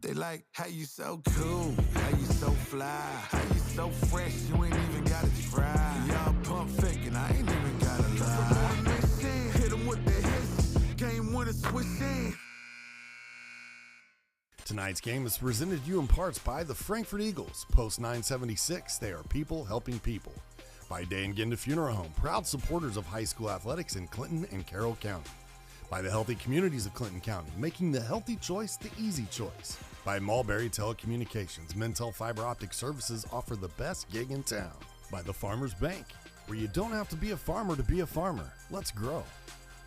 They like, how you so cool, how you so fly, how you so fresh, you ain't even gotta try. Y'all pump faking, I ain't even gotta lie. Hit them with the hits, game winner switch in. Tonight's game is presented to you in parts by the Frankfurt Eagles. Post 976, they are people helping people. By Day and Ginda Funeral Home, proud supporters of high school athletics in Clinton and Carroll County. By the healthy communities of Clinton County, making the healthy choice the easy choice. By Mulberry Telecommunications, Mintel Fiber Optic Services offer the best gig in town. By the Farmers Bank, where you don't have to be a farmer to be a farmer. Let's grow.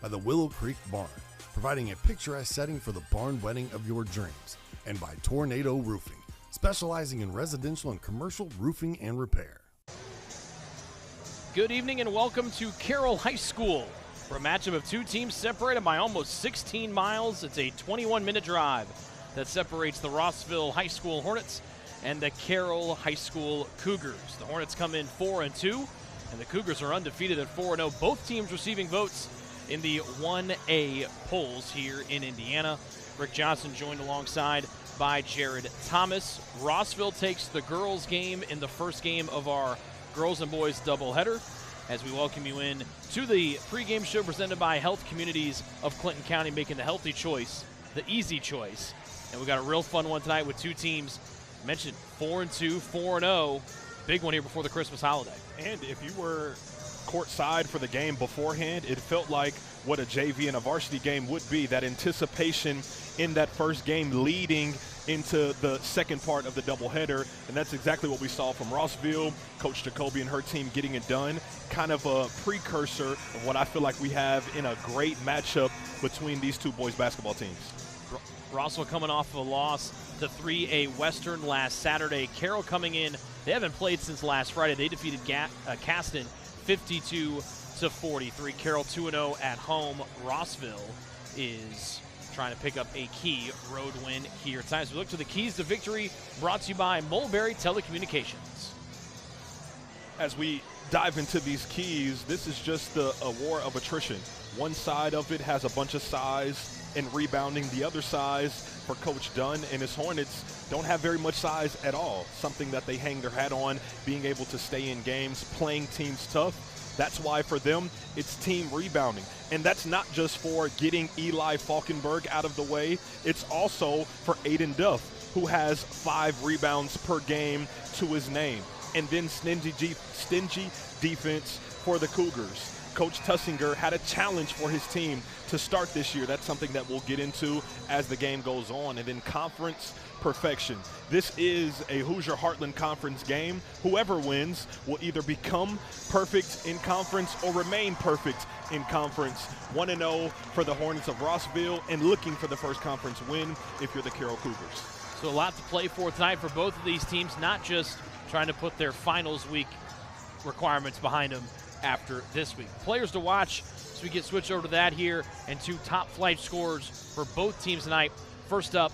By the Willow Creek Barn, providing a picturesque setting for the barn wedding of your dreams. And by Tornado Roofing, specializing in residential and commercial roofing and repair. Good evening and welcome to Carroll High School. For a matchup of two teams separated by almost 16 miles, it's a 21-minute drive that separates the Rossville High School Hornets and the Carroll High School Cougars. The Hornets come in 4-2, and the Cougars are undefeated at 4-0. Both teams receiving votes in the 1A polls here in Indiana. Rick Johnson joined alongside by Jared Thomas. Rossville takes the girls game in the first game of our girls and boys doubleheader, as we welcome you in to the pregame show presented by Health Communities of Clinton County, making the healthy choice the easy choice. And we got a real fun one tonight with two teams. I mentioned 4-2, 4-0. Big one here before the Christmas holiday. And if you were courtside for the game beforehand, it felt like what a JV and a varsity game would be, that anticipation in that first game leading into the second part of the doubleheader, and that's exactly what we saw from Rossville. Coach Jacoby and her team getting it done, kind of a precursor of what I feel like we have in a great matchup between these two boys basketball teams. Rossville coming off of a loss to 3A Western last Saturday. Carroll coming in, they haven't played since last Friday. They defeated Caston 52-43. Carroll 2-0 at home. Rossville is trying to pick up a key road win here tonight. As we look to the keys to victory, brought to you by Mulberry Telecommunications. As we dive into these keys, this is just a war of attrition. One side of it has a bunch of size and rebounding. The other size for Coach Dunn and his Hornets don't have very much size at all, something that they hang their hat on, being able to stay in games, playing teams tough. That's why for them, it's team rebounding. And that's not just for getting Eli Falkenberg out of the way. It's also for Aiden Duff, who has 5 rebounds per game to his name. And then stingy defense for the Cougars. Coach Tussinger had a challenge for his team to start this year. That's something that we'll get into as the game goes on. And then conference perfection. This is a Hoosier Heartland Conference game. Whoever wins will either become perfect in conference or remain perfect in conference. 1-0 for the Hornets of Rossville and looking for the first conference win if you're the Carroll Cougars. So a lot to play for tonight for both of these teams, not just trying to put their finals week requirements behind them after this week. Players to watch as we get switched over to that here, and two top flight scorers for both teams tonight. First up,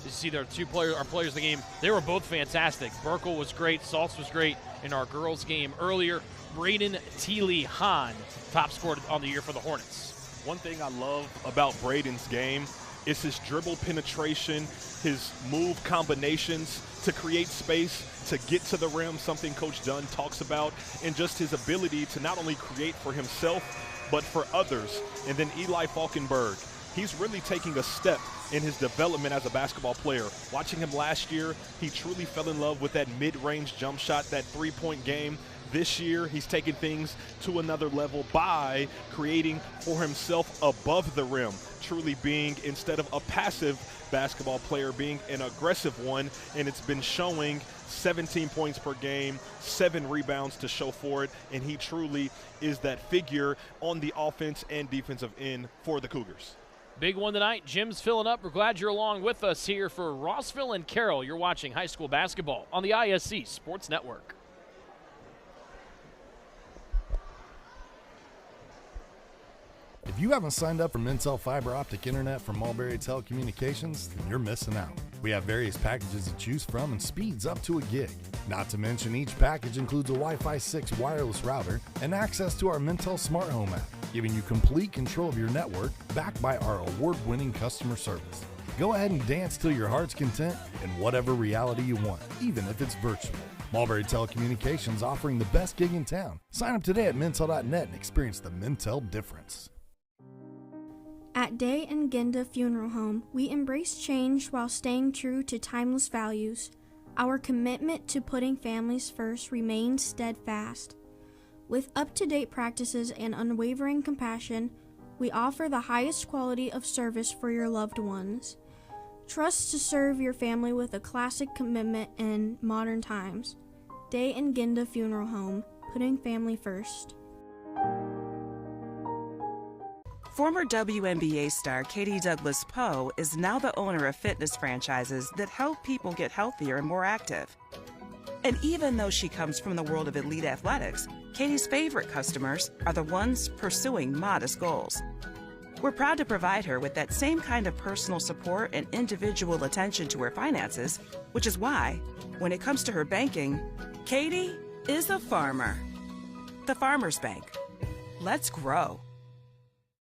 you see there are our players of the game. They were both fantastic. Burkle was great. Saltz was great in our girls game earlier. Braden Teely Hahn, top scorer on the year for the Hornets. One thing I love about Braden's game is his dribble penetration, his move combinations to create space, to get to the rim, something Coach Dunn talks about, and just his ability to not only create for himself, but for others. And then Eli Falkenberg, he's really taking a step in his development as a basketball player. Watching him last year, he truly fell in love with that mid-range jump shot, that three-point game. This year, he's taken things to another level by creating for himself above the rim, truly being, instead of a passive basketball player, being an aggressive one, and it's been showing. 17 points per game, 7 rebounds to show for it, and he truly is that figure on the offense and defensive end for the Cougars. Big one tonight. Jim's filling up. We're glad you're along with us here for Rossville and Carroll. You're watching high school basketball on the ISC Sports Network. If you haven't signed up for Mintel Fiber Optic Internet from Mulberry Telecommunications, then you're missing out. We have various packages to choose from and speeds up to a gig. Not to mention, each package includes a Wi-Fi 6 wireless router and access to our Mintel Smart Home app, giving you complete control of your network, backed by our award-winning customer service. Go ahead and dance till your heart's content in whatever reality you want, even if it's virtual. Mulberry Telecommunications offering the best gig in town. Sign up today at Mintel.net and experience the Mintel difference. At Day and Ginda Funeral Home, we embrace change while staying true to timeless values. Our commitment to putting families first remains steadfast. With up-to-date practices and unwavering compassion, we offer the highest quality of service for your loved ones. Trust to serve your family with a classic commitment in modern times. Day and Ginda Funeral Home, putting family first. Former WNBA star Katie Douglas Poe is now the owner of fitness franchises that help people get healthier and more active. And even though she comes from the world of elite athletics, Katie's favorite customers are the ones pursuing modest goals. We're proud to provide her with that same kind of personal support and individual attention to her finances, which is why, when it comes to her banking, Katie is a farmer. The Farmers Bank. Let's grow.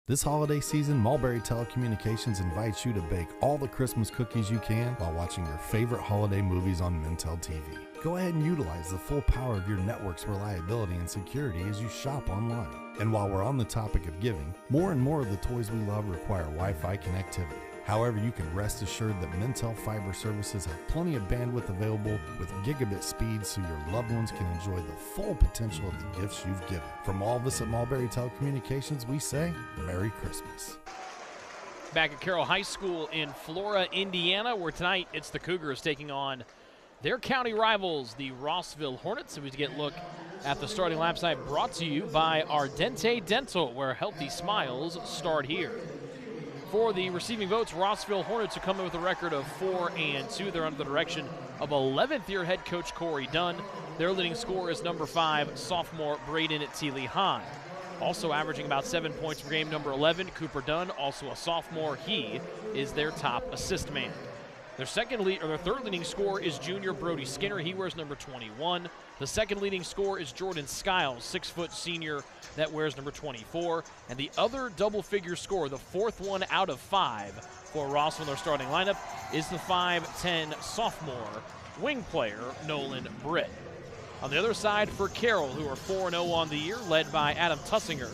This holiday season, Mulberry Telecommunications invites you to bake all the Christmas cookies you can while watching your favorite holiday movies on Mintel TV. Go ahead and utilize the full power of your network's reliability and security as you shop online. And while we're on the topic of giving, more and more of the toys we love require Wi-Fi connectivity. However, you can rest assured that Mintel Fiber Services have plenty of bandwidth available with gigabit speeds so your loved ones can enjoy the full potential of the gifts you've given. From all of us at Mulberry Telecommunications, we say Merry Christmas. Back at Carroll High School in Flora, Indiana, where tonight it's the Cougars taking on their county rivals, the Rossville Hornets. And we get a look at the starting lineup tonight, brought to you by Ardente Dental, where healthy smiles start here. For the receiving votes, Rossville Hornets are coming with a record of 4-2. They're under the direction of 11th-year head coach Corey Dunn. Their leading scorer is number 5, sophomore Braden Teely Hahn. Also averaging about 7 points per game, number 11, Cooper Dunn, also a sophomore. He is their top assist man. Their third leading scorer is junior Brody Skinner. He wears number 21. The second leading scorer is Jordan Skiles, 6-foot senior that wears number 24. And the other double-figure scorer, the fourth one out of 5 for Rossville in their starting lineup, is the 5'10 sophomore wing player Nolan Britt. On the other side for Carroll, who are 4-0 on the year, led by Adam Tussinger,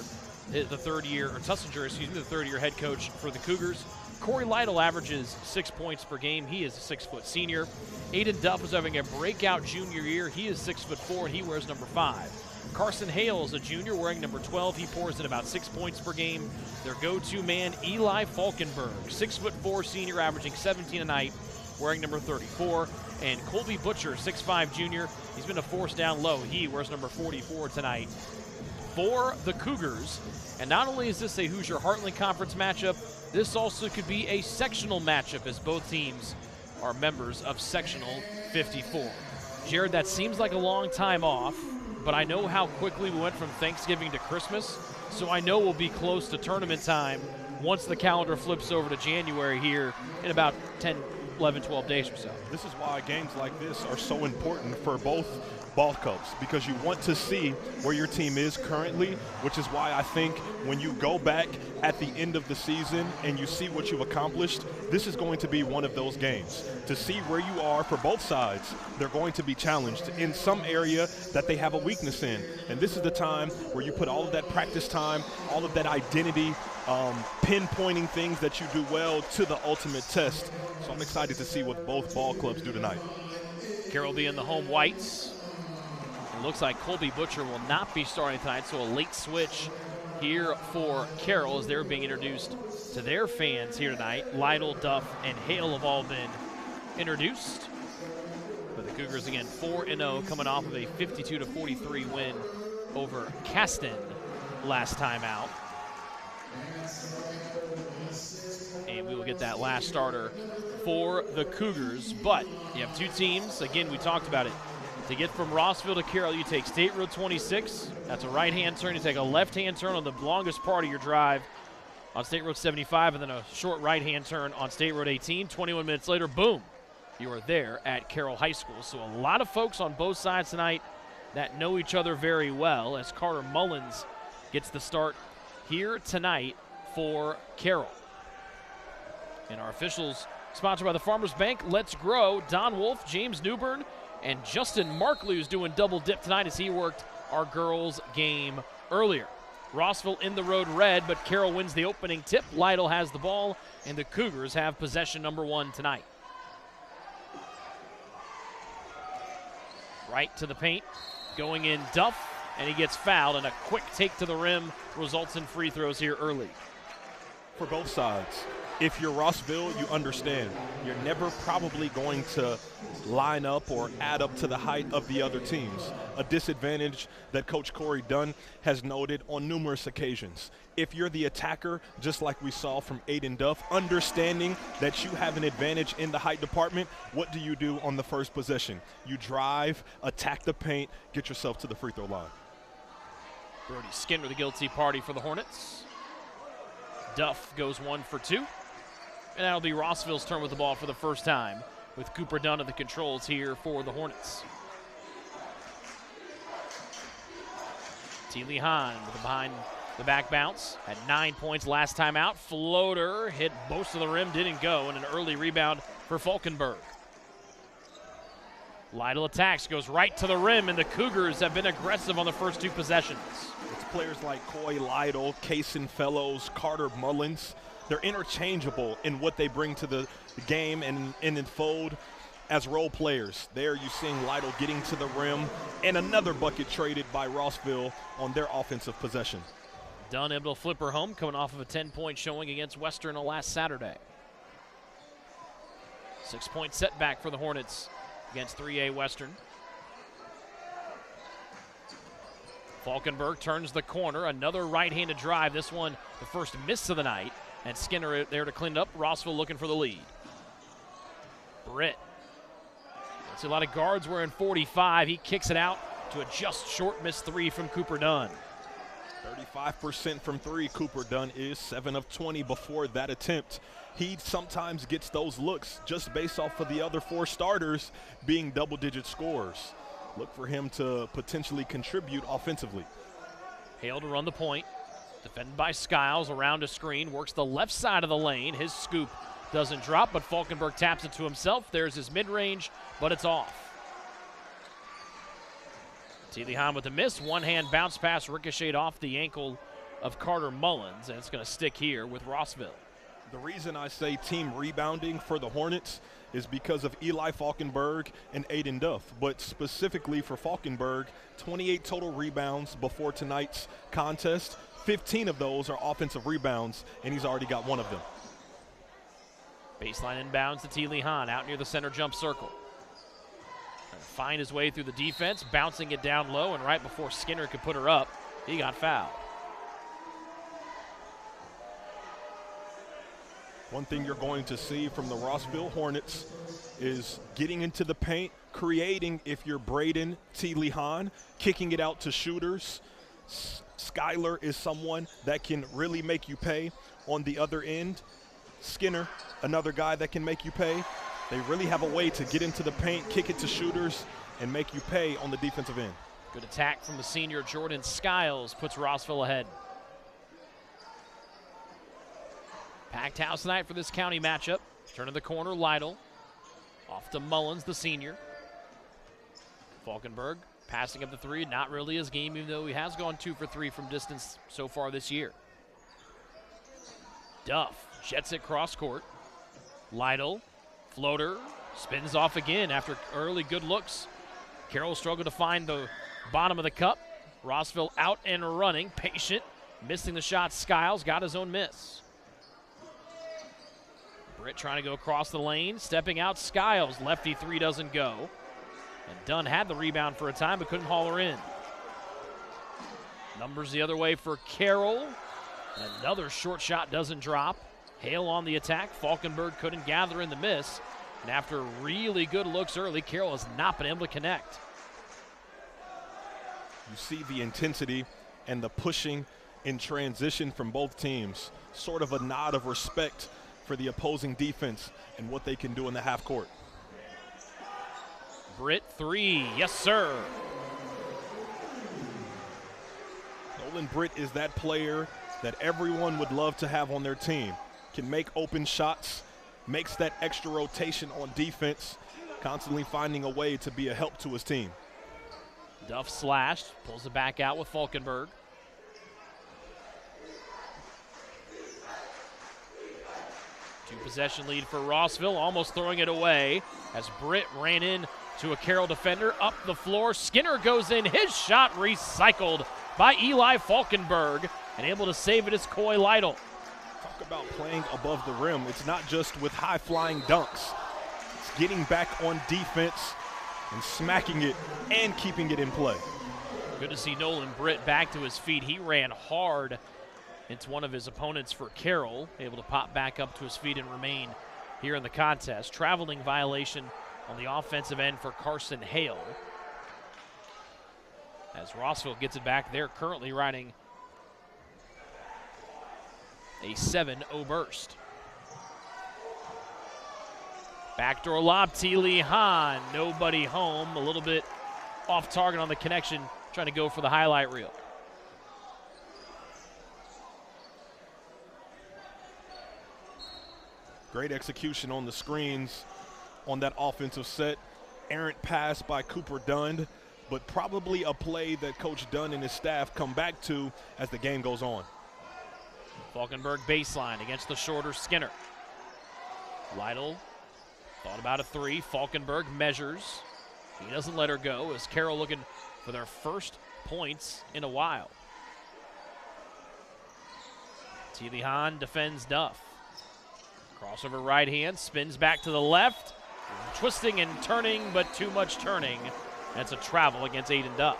the third-year head coach for the Cougars. Corey Lytle averages 6 points per game. He is a 6-foot senior. Aiden Duff is having a breakout junior year. He is 6'4", and he wears number 5. Carson Hale is a junior wearing number 12. He pours in about 6 points per game. Their go-to man, Eli Falkenberg, 6'4" senior, averaging 17 a night, wearing number 34. And Colby Butcher, 6'5" junior. He's been a force down low. He wears number 44 tonight for the Cougars. And not only is this a Hoosier Heartland Conference matchup, this also could be a sectional matchup as both teams are members of Sectional 54. Jared, that seems like a long time off, but I know how quickly we went from Thanksgiving to Christmas, so I know we'll be close to tournament time once the calendar flips over to January here in about 10, 11, 12 days or so. This is why games like this are so important for both ball clubs, because you want to see where your team is currently, which is why I think when you go back at the end of the season and you see what you've accomplished, this is going to be one of those games. To see where you are for both sides, they're going to be challenged in some area that they have a weakness in. And this is the time where you put all of that practice time, all of that identity, pinpointing things that you do well to the ultimate test. So I'm excited to see what both ball clubs do tonight. Carroll be in the home whites. It looks like Colby Butcher will not be starting tonight, so a late switch here for Carroll as they're being introduced to their fans here tonight. Lytle, Duff, and Hale have all been introduced. But the Cougars, again, 4-0, coming off of a 52-43 win over Caston last time out. And we will get that last starter for the Cougars. But you have two teams. Again, we talked about it. To get from Rossville to Carroll, you take State Road 26. That's a right-hand turn. You take a left-hand turn on the longest part of your drive on State Road 75, and then a short right-hand turn on State Road 18. 21 minutes later, boom, you are there at Carroll High School. So a lot of folks on both sides tonight that know each other very well, as Carter Mullins gets the start here tonight for Carroll. And our officials Sponsored by the Farmers Bank. Let's Grow. Don Wolf, James Newbern, and Justin Marklew's doing double dip tonight as he worked our girls' game earlier. Rossville in the road red, but Carroll wins the opening tip. Lytle has the ball, and the Cougars have possession number 1 tonight. Right to the paint, going in Duff, and he gets fouled, and a quick take to the rim results in free throws here early. For both sides, if you're Rossville, you understand. You're never probably going to line up or add up to the height of the other teams, a disadvantage that Coach Corey Dunn has noted on numerous occasions. If you're the attacker, just like we saw from Aiden Duff, understanding that you have an advantage in the height department, what do you do on the first possession? You drive, attack the paint, get yourself to the free throw line. Brody Skinner, the guilty party for the Hornets. Duff goes 1 for 2. And that'll be Rossville's turn with the ball for the first time, with Cooper Dunn at the controls here for the Hornets. T. Lee Hahn with a behind the back bounce. Had 9 points last time out. Floater hit most of the rim, didn't go, and an early rebound for Falkenberg. Lytle attacks, goes right to the rim, and the Cougars have been aggressive on the first 2 possessions. It's players like Coy Lytle, Kaysen Fellows, Carter Mullins. They're interchangeable in what they bring to the game and in fold as role players. There you seeing Lytle getting to the rim, and another bucket traded by Rossville on their offensive possession. Dunn able to flip her home, coming off of a 10-point showing against Western last Saturday. 6-point setback for the Hornets against 3A Western. Falkenberg turns the corner, another right-handed drive. This one, the first miss of the night. And Skinner there to clean it up. Rossville looking for the lead. Britt. See a lot of guards wearing 45. He kicks it out to a just short miss 3 from Cooper Dunn. 35% from 3. Cooper Dunn is 7 of 20 before that attempt. He sometimes gets those looks just based off of the other 4 starters being double-digit scorers. Look for him to potentially contribute offensively. Hale to run the point. Defended by Skiles, around a screen, works the left side of the lane. His scoop doesn't drop, but Falkenberg taps it to himself. There's his mid-range, but it's off. T. Lee Hahn with the miss. One-hand bounce pass ricocheted off the ankle of Carter Mullins, and it's going to stick here with Rossville. The reason I say team rebounding for the Hornets is because of Eli Falkenberg and Aiden Duff, but specifically for Falkenberg, 28 total rebounds before tonight's contest. 15 of those are offensive rebounds, and he's already got 1 of them. Baseline inbounds to T. Lee Hahn out near the center jump circle. Trying to find his way through the defense, bouncing it down low, and right before Skinner could put her up, he got fouled. One thing you're going to see from the Rossville Hornets is getting into the paint, creating, if you're Braden, T. Lee Hahn, kicking it out to shooters. Skyler is someone that can really make you pay on the other end. Skinner, another guy that can make you pay. They really have a way to get into the paint, kick it to shooters, and make you pay on the defensive end. Good attack from the senior Jordan Skiles puts Rossville ahead. Packed house tonight for this county matchup. Turn of the corner, Lytle. Off to Mullins, the senior. Falkenberg passing up the 3, not really his game, even though he has gone 2 for 3 from distance so far this year. Duff jets it cross court. Lytle, floater, spins off again after early good looks. Carroll struggled to find the bottom of the cup. Rossville out and running, patient, missing the shot. Skiles got his own miss. Britt trying to go across the lane, stepping out. Skiles, lefty 3 doesn't go. And Dunn had the rebound for a time, but couldn't haul her in. Numbers the other way for Carroll. Another short shot doesn't drop. Hale on the attack. Falkenberg couldn't gather in the miss. And after really good looks early, Carroll has not been able to connect. You see the intensity and the pushing in transition from both teams. Sort of a nod of respect for the opposing defense and what they can do in the half court. Britt 3, yes sir. Nolan Britt is that player that everyone would love to have on their team. Can make open shots, makes that extra rotation on defense, constantly finding a way to be a help to his team. Duff slashed, pulls it back out with Falkenberg. Two-possession lead for Rossville, almost throwing it away as Britt ran in to a Carroll defender, up the floor. Skinner goes in, his shot recycled by Eli Falkenberg, and able to save it is Coy Lytle. Talk about playing above the rim. It's not just with high-flying dunks. It's getting back on defense and smacking it and keeping it in play. Good to see Nolan Britt back to his feet. He ran hard into one of his opponents for Carroll, able to pop back up to his feet and remain here in the contest. Traveling violation on the offensive end for Carson Hale. As Rossville gets it back, they're currently riding a 7-0 burst. Backdoor lob, Teely Hahn, nobody home. A little bit off target on the connection, trying to go for the highlight reel. Great execution on the screens on that offensive set. Errant pass by Cooper Dunn, but probably a play that Coach Dunn and his staff come back to as the game goes on. Falkenberg baseline against the shorter Skinner. Lytle thought about a three. Falkenberg measures. He doesn't let her go as Carroll looking for their first points in a while. Teely Hahn defends Duff. Crossover right hand, spins back to the left. Twisting and turning, but too much turning. That's a travel against Aiden Duff.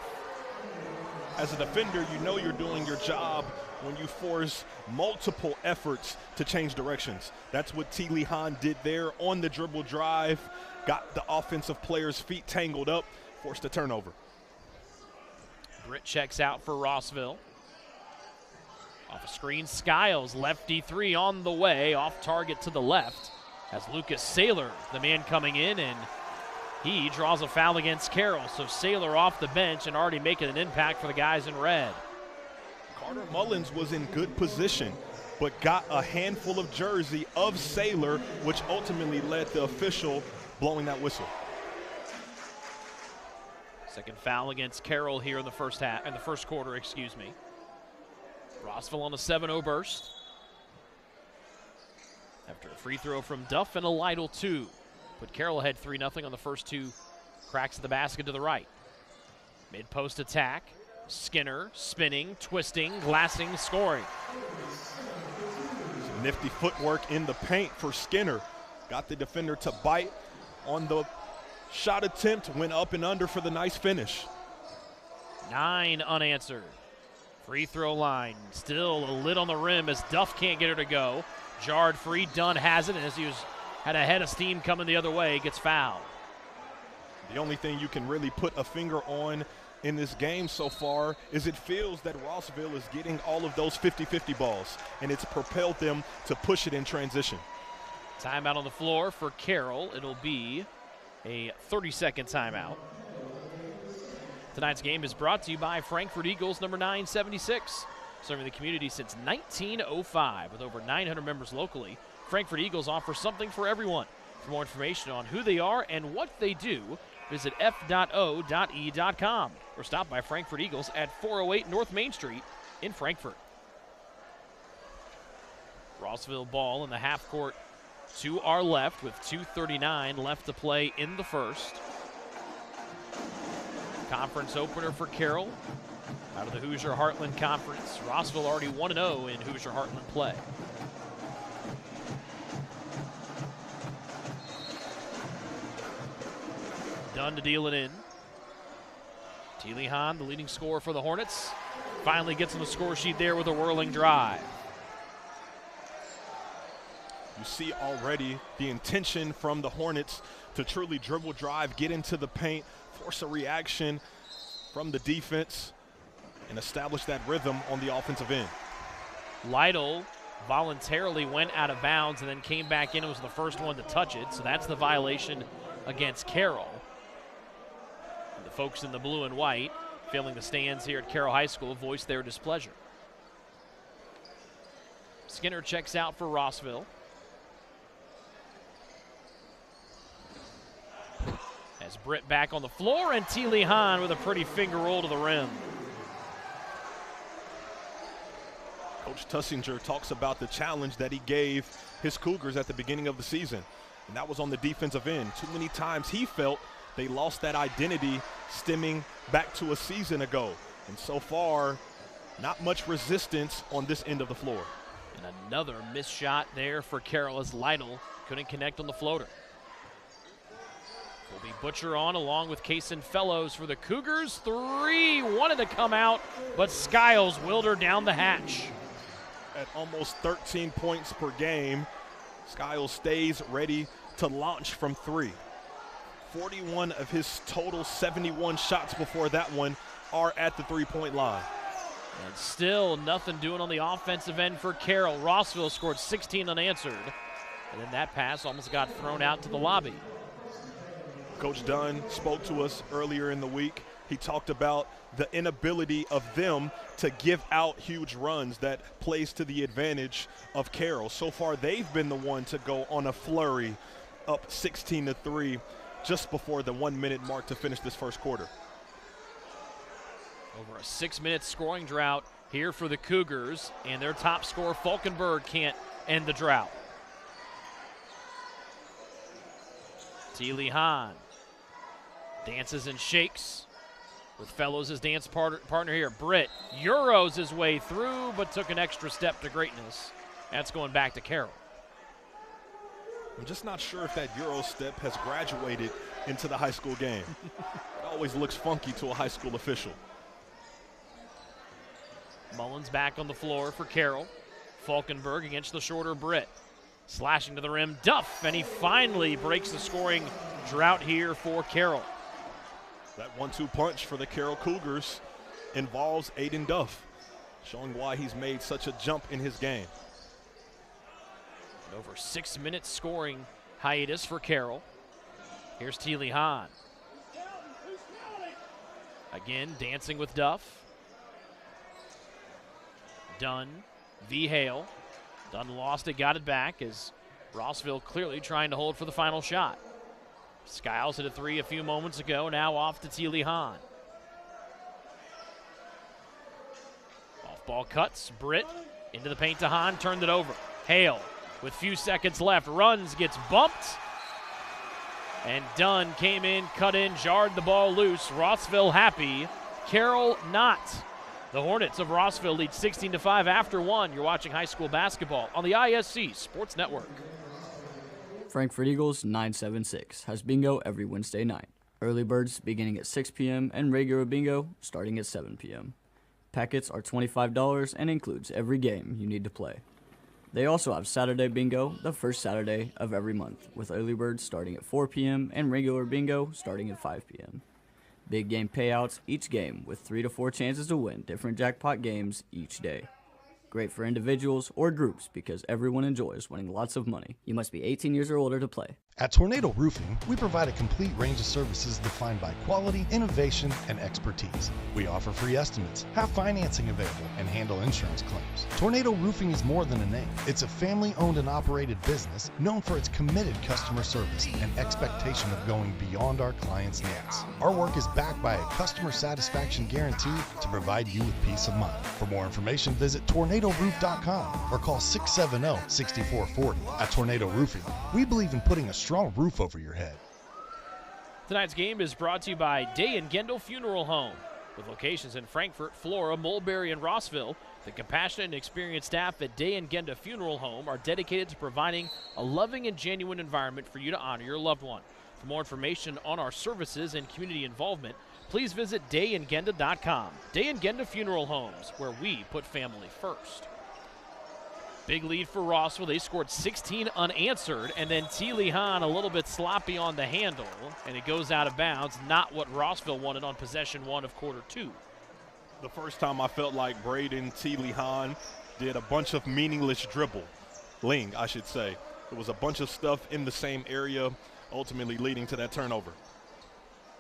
As a defender, you know you're doing your job when you force multiple efforts to change directions. That's what Teely Hahn did there on the dribble drive. Got the offensive player's feet tangled up, forced a turnover. Britt checks out for Rossville. Off a screen, Skiles, lefty three on the way, off target to the left. As Lucas Saylor, the man coming in, and he draws a foul against Carroll. So Saylor off the bench and already making an impact for the guys in red. Carter Mullins was in good position, but got a handful of jersey of Saylor, which ultimately led the official blowing that whistle. Second foul against Carroll here in the first quarter, excuse me. Rossville on a 7-0 burst. After a free throw from Duff and a Lytle 2. Put Carroll ahead 3-0 on the first two cracks of the basket to the right. Mid-post attack. Skinner spinning, twisting, glassing, scoring. Some nifty footwork in the paint for Skinner. Got the defender to bite on the shot attempt, went up and under for the nice finish. 9 unanswered. Free throw line, still a lid on the rim as Duff can't get her to go. Jarred free, Dunn has it, and as he had a head of steam coming the other way, gets fouled. The only thing you can really put a finger on in this game so far is it feels that Rossville is getting all of those 50-50 balls, and it's propelled them to push it in transition. Timeout on the floor for Carroll. It'll be a 30-second timeout. Tonight's game is brought to you by Frankfurt Eagles, number 976. Serving the community since 1905 with over 900 members locally. Frankfurt Eagles offer something for everyone. For more information on who they are and what they do, visit f.o.e.com or stop by Frankfurt Eagles at 408 North Main Street in Frankfurt. Rossville ball in the half court to our left with 2:39 left to play in the first. Conference opener for Carroll. Out of the Hoosier Heartland Conference, Rossville already 1-0 in Hoosier Heartland play. Dunn to deal it in. Teely Hahn, the leading scorer for the Hornets, finally gets on the score sheet there with a whirling drive. You see already the intention from the Hornets to truly dribble drive, get into the paint, force a reaction from the defense, and establish that rhythm on the offensive end. Lytle voluntarily went out of bounds and then came back in and was the first one to touch it, so that's the violation against Carroll. And the folks in the blue and white, filling the stands here at Carroll High School, voiced their displeasure. Skinner checks out for Rossville. As Britt back on the floor, and Teely Hahn with a pretty finger roll to the rim. Coach Tussinger talks about the challenge that he gave his Cougars at the beginning of the season, and that was on the defensive end. Too many times he felt they lost that identity stemming back to a season ago. And so far, not much resistance on this end of the floor. And another missed shot there for Carroll as Lytle couldn't connect on the floater. Will be Butcher on along with Kason Fellows for the Cougars. Three wanted to come out, but Skiles willed her down the hatch. At almost 13 points per game, Skiles stays ready to launch from three. 41 of his total 71 shots before that one are at the three-point line. And still nothing doing on the offensive end for Carroll. Rossville scored 16 unanswered, and then that pass almost got thrown out to the lobby. Coach Dunn spoke to us earlier in the week. He talked about the inability of them to give out huge runs that plays to the advantage of Carroll. So far, they've been the one to go on a flurry up 16-3 just before the 1 minute mark to finish this first quarter. Over a 6-minute scoring drought here for the Cougars, and their top scorer, Falkenberg, can't end the drought. Teely Hahn dances and shakes with Fellows as dance partner here. Britt Euros his way through, but took an extra step to greatness. That's going back to Carroll. I'm just not sure if that Euro step has graduated into the high school game. It always looks funky to a high school official. Mullins back on the floor for Carroll. Falkenberg against the shorter Britt. Slashing to the rim, Duff, and he finally breaks the scoring drought here for Carroll. That 1-2 punch for the Carroll Cougars involves Aiden Duff, showing why he's made such a jump in his game. An over 6 minutes scoring hiatus for Carroll. Here's Teely Hahn. Again, dancing with Duff. Dunn v. Hale. Dunn lost it, got it back as Rossville clearly trying to hold for the final shot. Skiles hit a three a few moments ago, now off to Teely Hahn. Off-ball cuts, Britt into the paint to Hahn, turned it over. Hale with few seconds left, runs, gets bumped, and Dunn came in, cut in, jarred the ball loose. Rossville happy, Carroll not. The Hornets of Rossville lead 16-5 after one. You're watching high school basketball on the ISC Sports Network. Frankfurt Eagles 976 has bingo every Wednesday night. Early birds beginning at 6 p.m. and regular bingo starting at 7 p.m. Packets are $25 and includes every game you need to play. They also have Saturday bingo the first Saturday of every month, with early birds starting at 4 p.m. and regular bingo starting at 5 p.m. Big game payouts each game with 3 to 4 chances to win different jackpot games each day. Great for individuals or groups because everyone enjoys winning lots of money. You must be 18 years or older to play. At Tornado Roofing, we provide a complete range of services defined by quality, innovation, and expertise. We offer free estimates, have financing available, and handle insurance claims. Tornado Roofing is more than a name. It's a family-owned and operated business known for its committed customer service and expectation of going beyond our clients' needs. Our work is backed by a customer satisfaction guarantee to provide you with peace of mind. For more information, visit tornadoroof.com or call 670-6440. At Tornado Roofing, we believe in putting a strong roof over your head. Tonight's game is brought to you by Day and Gendel Funeral Home. With locations in Frankfurt, Flora, Mulberry, and Rossville, the compassionate and experienced staff at Day and Gendel Funeral Home are dedicated to providing a loving and genuine environment for you to honor your loved one. For more information on our services and community involvement, please visit dayandgenda.com. Day and Genda Funeral Homes, where we put family first. Big lead for Rossville. They scored 16 unanswered, and then Teely Hahn a little bit sloppy on the handle, and it goes out of bounds. Not what Rossville wanted on possession one of quarter two. The first time I felt like Braden Teely Hahn did a bunch of meaningless dribbling, I should say. It was a bunch of stuff in the same area, ultimately leading to that turnover.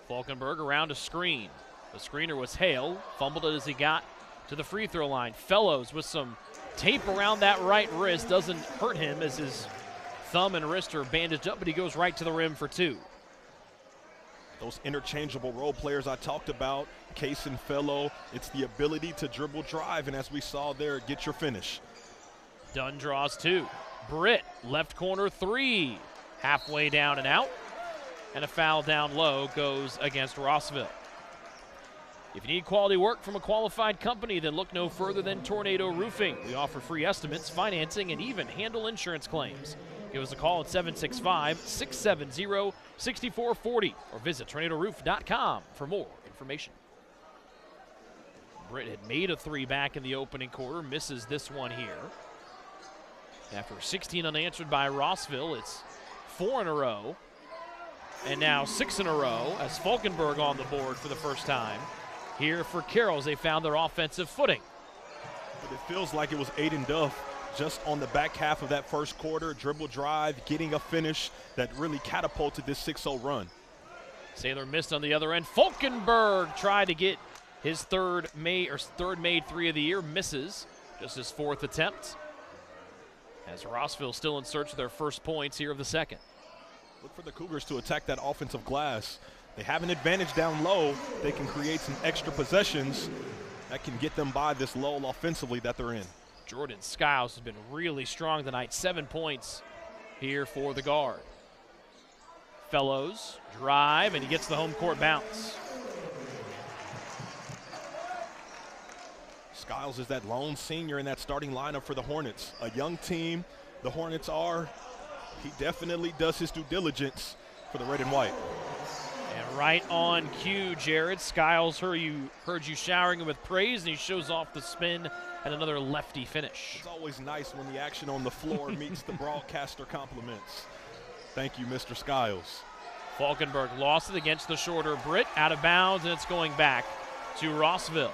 Falkenberg around a screen. The screener was Hale. Fumbled it as he got to the free throw line. Fellows with some tape around that right wrist. Doesn't hurt him as his thumb and wrist are bandaged up, but he goes right to the rim for two. Those interchangeable role players I talked about, Case and Fellow, it's the ability to dribble drive, and as we saw there, get your finish. Dunn draws 2. Britt, left corner 3. Halfway down and out. And a foul down low goes against Rossville. If you need quality work from a qualified company, then look no further than Tornado Roofing. We offer free estimates, financing, and even handle insurance claims. Give us a call at 765-670-6440 or visit tornadoroof.com for more information. Britt had made a 3 back in the opening quarter, misses this one here. After 16 unanswered by Rossville, it's 4 in a row, and now 6 in a row as Falkenberg on the board for the first time. Here for Carroll, they found their offensive footing. But it feels like it was Aiden Duff just on the back half of that first quarter, dribble drive, getting a finish that really catapulted this 6-0 run. Saylor missed on the other end. Falkenberg tried to get his third made 3 of the year, misses. Just his 4th attempt. As Rossville still in search of their first points here of the second. Look for the Cougars to attack that offensive glass. They have an advantage down low. They can create some extra possessions that can get them by this lull offensively that they're in. Jordan Skiles has been really strong tonight. 7 points here for the guard. Fellows drive, and he gets the home court bounce. Skiles is that lone senior in that starting lineup for the Hornets. A young team, the Hornets are. He definitely does his due diligence for the red and white. And right on cue, Jared. Skiles heard you showering him with praise, and he shows off the spin and another lefty finish. It's always nice when the action on the floor meets the broadcaster compliments. Thank you, Mr. Skiles. Falkenberg lost it against the shorter Britt, out of bounds, and it's going back to Rossville.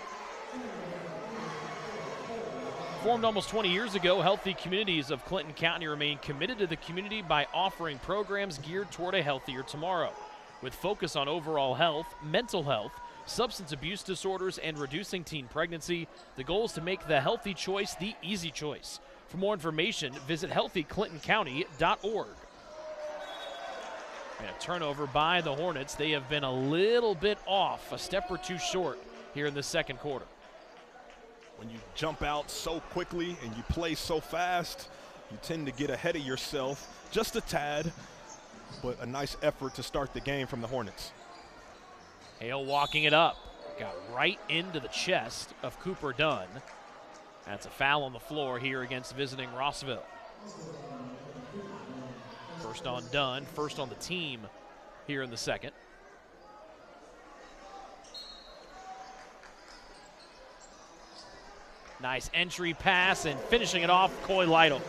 Formed almost 20 years ago, Healthy Communities of Clinton County remain committed to the community by offering programs geared toward a healthier tomorrow. With focus on overall health, mental health, substance abuse disorders, and reducing teen pregnancy, the goal is to make the healthy choice the easy choice. For more information, visit healthyclintoncounty.org. And a turnover by the Hornets. They have been a little bit off, a step or two short here in the second quarter. When you jump out so quickly and you play so fast, you tend to get ahead of yourself just a tad, but a nice effort to start the game from the Hornets. Hale walking it up. Got right into the chest of Cooper Dunn. That's a foul on the floor here against visiting Rossville. First on Dunn, first on the team here in the second. Nice entry pass and finishing it off, Coy Lytle.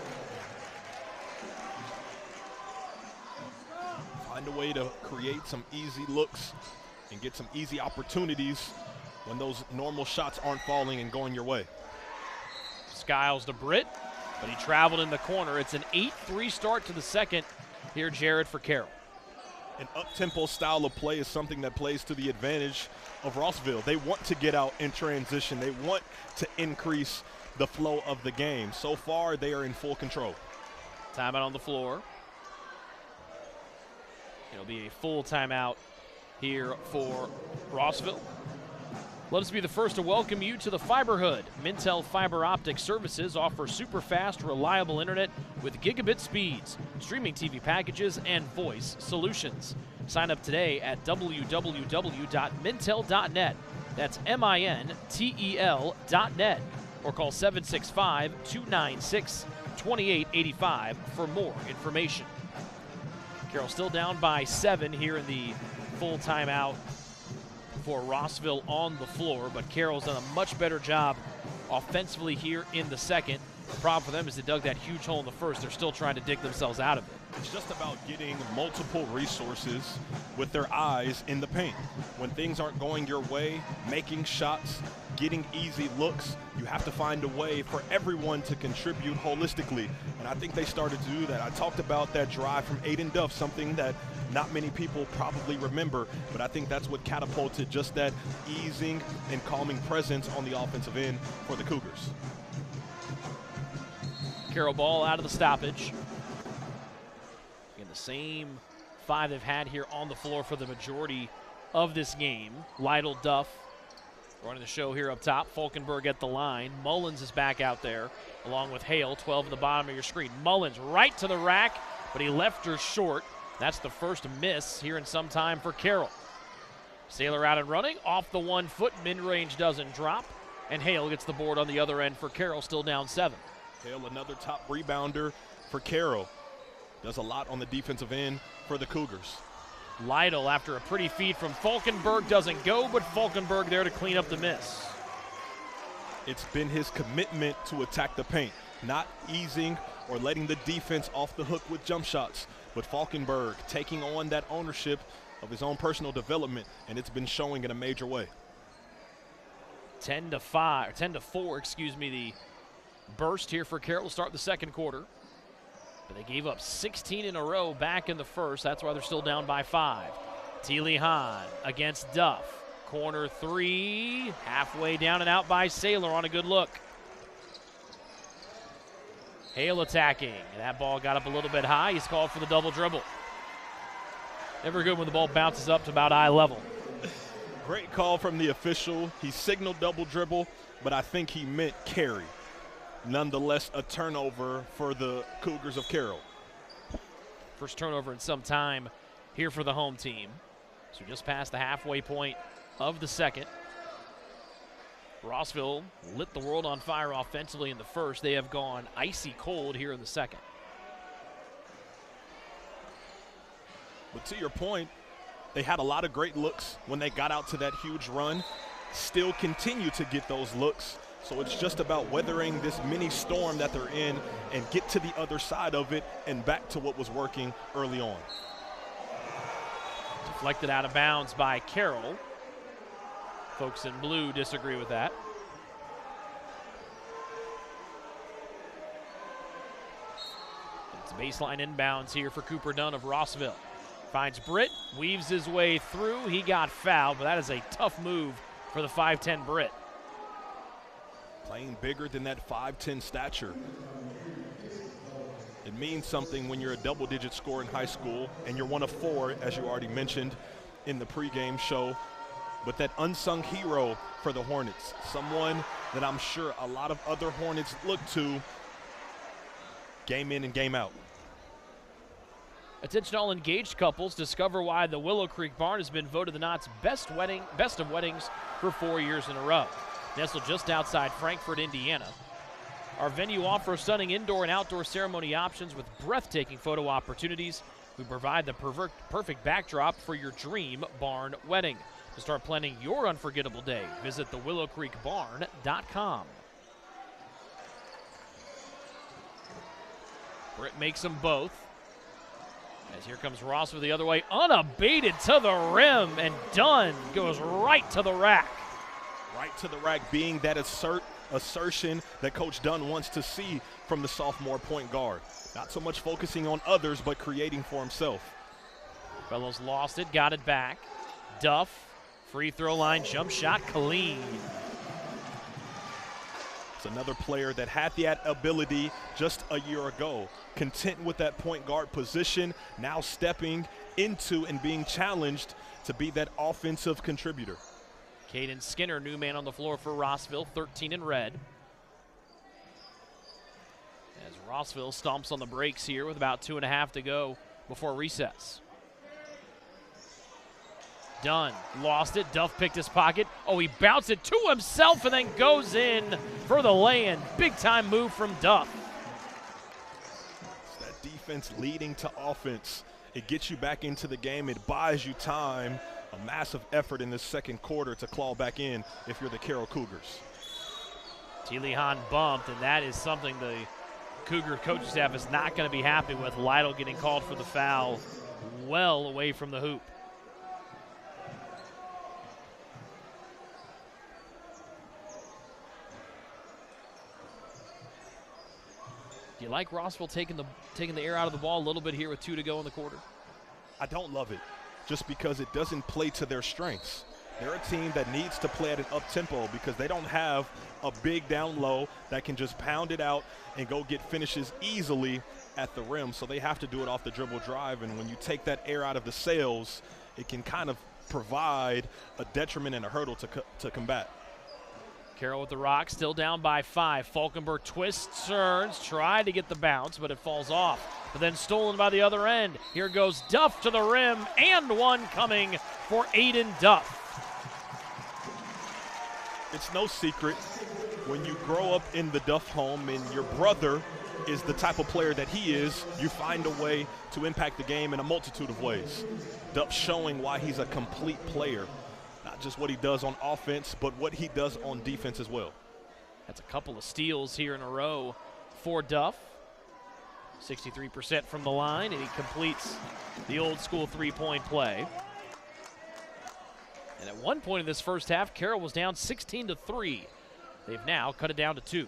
Find a way to create some easy looks and get some easy opportunities when those normal shots aren't falling and going your way. Skiles to Britt, but he traveled in the corner. It's an 8-3 start to the second. Here, Jared for Carroll. An up-tempo style of play is something that plays to the advantage of Rossville. They want to get out in transition. They want to increase the flow of the game. So far, they are in full control. Timeout on the floor. It'll be a full timeout here for Rossville. Let us be the first to welcome you to the Fiberhood. Mintel Fiber Optic Services offer super fast, reliable internet with gigabit speeds, streaming TV packages, and voice solutions. Sign up today at www.mintel.net. That's MINTEL.net. Or call 765-296-2885 for more information. Carroll still down by 7 here in the full timeout for Rossville on the floor, but Carroll's done a much better job offensively here in the second. The problem for them is they dug that huge hole in the first. They're still trying to dig themselves out of it. It's just about getting multiple resources with their eyes in the paint. When things aren't going your way, making shots, getting easy looks, you have to find a way for everyone to contribute holistically. And I think they started to do that. I talked about that drive from Aiden Duff, something that not many people probably remember, but I think that's what catapulted just that easing and calming presence on the offensive end for the Cougars. Carroll ball out of the stoppage. In the same 5 they've had here on the floor for the majority of this game. Lytle, Duff running the show here up top. Falkenberg at the line. Mullins is back out there along with Hale, 12 at the bottom of your screen. Mullins right to the rack, but he left her short. That's the first miss here in some time for Carroll. Saylor out and running, off the 1 foot, mid-range doesn't drop, and Hale gets the board on the other end for Carroll, still down 7. Hale, another top rebounder for Carroll. Does a lot on the defensive end for the Cougars. Lytle, after a pretty feed from Falkenberg, doesn't go, but Falkenberg there to clean up the miss. It's been his commitment to attack the paint, not easing or letting the defense off the hook with jump shots, but Falkenberg taking on that ownership of his own personal development, and it's been showing in a major way. 10 to 4, the burst here for Carroll to start the second quarter. But they gave up 16 in a row back in the first. That's why they're still down by 5. Teely Hahn against Duff. Corner 3, halfway down and out by Saylor on a good look. Hale attacking, and that ball got up a little bit high. He's called for the double dribble. Never good when the ball bounces up to about eye level. Great call from the official. He signaled double dribble, but I think he meant carry. Nonetheless, a turnover for the Cougars of Carroll. First turnover in some time here for the home team. So just past the halfway point of the second. Rossville lit the world on fire offensively in the first. They have gone icy cold here in the second. But to your point, they had a lot of great looks when they got out to that huge run. Still continue to get those looks. So it's just about weathering this mini storm that they're in and get to the other side of it and back to what was working early on. Deflected out of bounds by Carroll. Folks in blue disagree with that. It's baseline inbounds here for Cooper Dunn of Rossville. Finds Britt, weaves his way through. He got fouled, but that is a tough move for the 5'10 Britt. Playing bigger than that 5'10 stature. It means something when you're a double-digit scorer in high school and you're one of 4, as you already mentioned in the pregame show. But that unsung hero for the Hornets, someone that I'm sure a lot of other Hornets look to game in and game out. Attention all engaged couples, discover why the Willow Creek Barn has been voted the Knott's best of weddings for 4 years in a row. Nestled just outside Frankfort, Indiana. Our venue offers stunning indoor and outdoor ceremony options with breathtaking photo opportunities. We provide the perfect backdrop for your dream barn wedding. To start planning your unforgettable day, visit thewillowcreekbarn.com. Britt makes them both. As here comes Rossville the other way, unabated to the rim, and Dunn goes right to the rack. Right to the rack, being that assertion that Coach Dunn wants to see from the sophomore point guard. Not so much focusing on others, but creating for himself. Fellows lost it, got it back. Duff, free throw line, jump shot, clean. It's another player that had that ability just a year ago. Content with that point guard position, now stepping into and being challenged to be that offensive contributor. Caden Skinner, new man on the floor for Rossville, 13 in red. As Rossville stomps on the brakes here with about 2.5 to go before recess. Dunn lost it. Duff picked his pocket. Oh, he bounced it to himself and then goes in for the lay-in. Big-time move from Duff. It's that defense leading to offense. It gets you back into the game. It buys you time. A massive effort in this second quarter to claw back in if you're the Carroll Cougars. Teely Hahn bumped, and that is something the Cougar coaching staff is not going to be happy with. Lytle getting called for the foul well away from the hoop. Do you like Rossville taking the air out of the ball a little bit here with 2 to go in the quarter? I don't love it, just because it doesn't play to their strengths. They're a team that needs to play at an up-tempo because they don't have a big down low that can just pound it out and go get finishes easily at the rim. So they have to do it off the dribble drive, and when you take that air out of the sails, it can kind of provide a detriment and a hurdle to combat. Carroll with the rock, still down by 5. Falkenberg twists, turns, tried to get the bounce, but it falls off. But then stolen by the other end. Here goes Duff to the rim, and one coming for Aiden Duff. It's no secret when you grow up in the Duff home and your brother is the type of player that he is, you find a way to impact the game in a multitude of ways. Duff showing why he's a complete player. Not just what he does on offense, but what he does on defense as well. That's a couple of steals here in a row for Duff. 63% from the line, and he completes the old school three-point play. And at one point in this first half, Carroll was down 16-3. They've now cut it down to 2.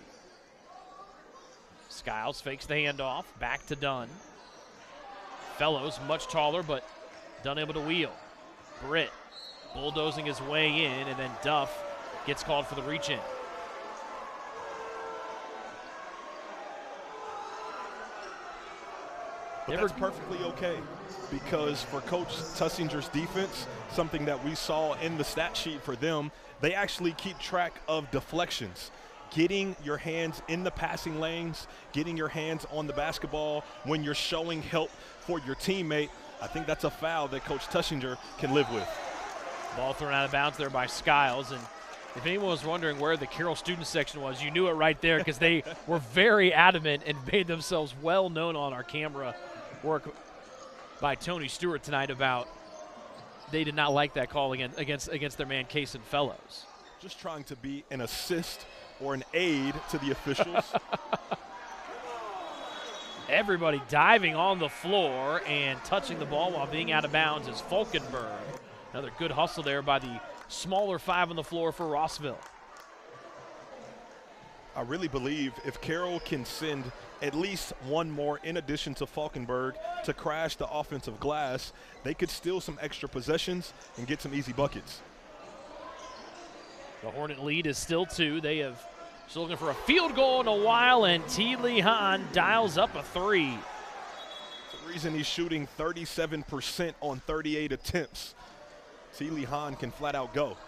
Skiles fakes the handoff, back to Dunn. Fellows much taller, but Dunn able to wheel. Britt bulldozing his way in, and then Duff gets called for the reach-in. But that's perfectly okay, because for Coach Tussinger's defense, something that we saw in the stat sheet for them, they actually keep track of deflections. Getting your hands in the passing lanes, getting your hands on the basketball when you're showing help for your teammate, I think that's a foul that Coach Tussinger can live with. Ball thrown out of bounds there by Skiles, and if anyone was wondering where the Carroll student section was, you knew it right there, because they were very adamant and made themselves well known on our camera work by Tony Stewart tonight about they did not like that call against their man Cason Fellows. Just trying to be an assist or an aid to the officials. Everybody diving on the floor and touching the ball while being out of bounds is Falkenberg. Another good hustle there by the smaller 5 on the floor for Rossville. I really believe if Carroll can send at least one more in addition to Falkenberg to crash the offensive glass, they could steal some extra possessions and get some easy buckets. The Hornet lead is still 2. They have still looking for a field goal in a while, and T. Lee Hahn dials up a 3. That's the reason he's shooting 37% on 38 attempts. T. Lee Hahn can flat out go.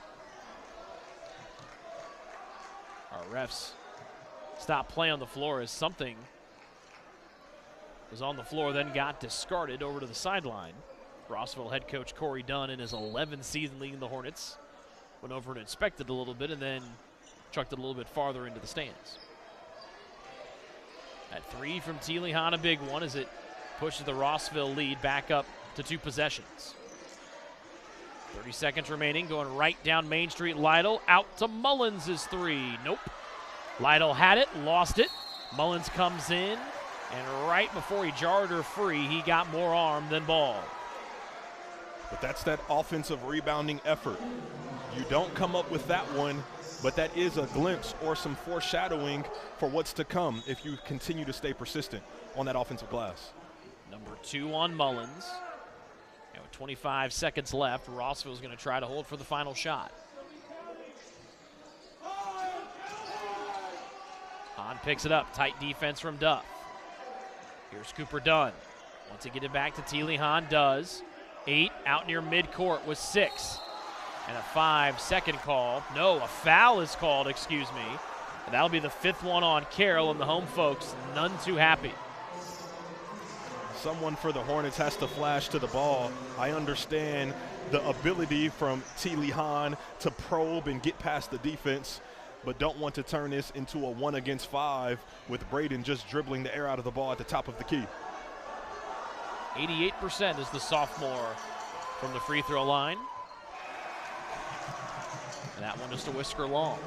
Our refs stop play on the floor as something was on the floor, then got discarded over to the sideline. Rossville head coach Corey Dunn in his 11th season leading the Hornets went over and inspected a little bit and then chucked it a little bit farther into the stands. At 3 from T. Lee Hahn, a big one as it pushes the Rossville lead back up to 2 possessions. 30 seconds remaining, going right down Main Street. Lytle out to Mullins is 3. Nope. Lytle had it, lost it. Mullins comes in, and right before he jarred her free, he got more arm than ball. But that's that offensive rebounding effort. You don't come up with that one, but that is a glimpse or some foreshadowing for what's to come if you continue to stay persistent on that offensive glass. Number 2 on Mullins. And with 25 seconds left, Rossville's going to try to hold for the final shot. Hahn picks it up. Tight defense from Duff. Here's Cooper Dunn. Wants to get it back to T. Lee Hahn, does. 8 out near midcourt with 6. And a 5-second call. No, a foul is called, excuse me. And that'll be the 5th one on Carroll, and the home folks none too happy. Someone for the Hornets has to flash to the ball. I understand the ability from T. Lee Hahn to probe and get past the defense, but don't want to turn this into a 1-against-5 with Braden just dribbling the air out of the ball at the top of the key. 88% is the sophomore from the free throw line. And that one just a whisker long.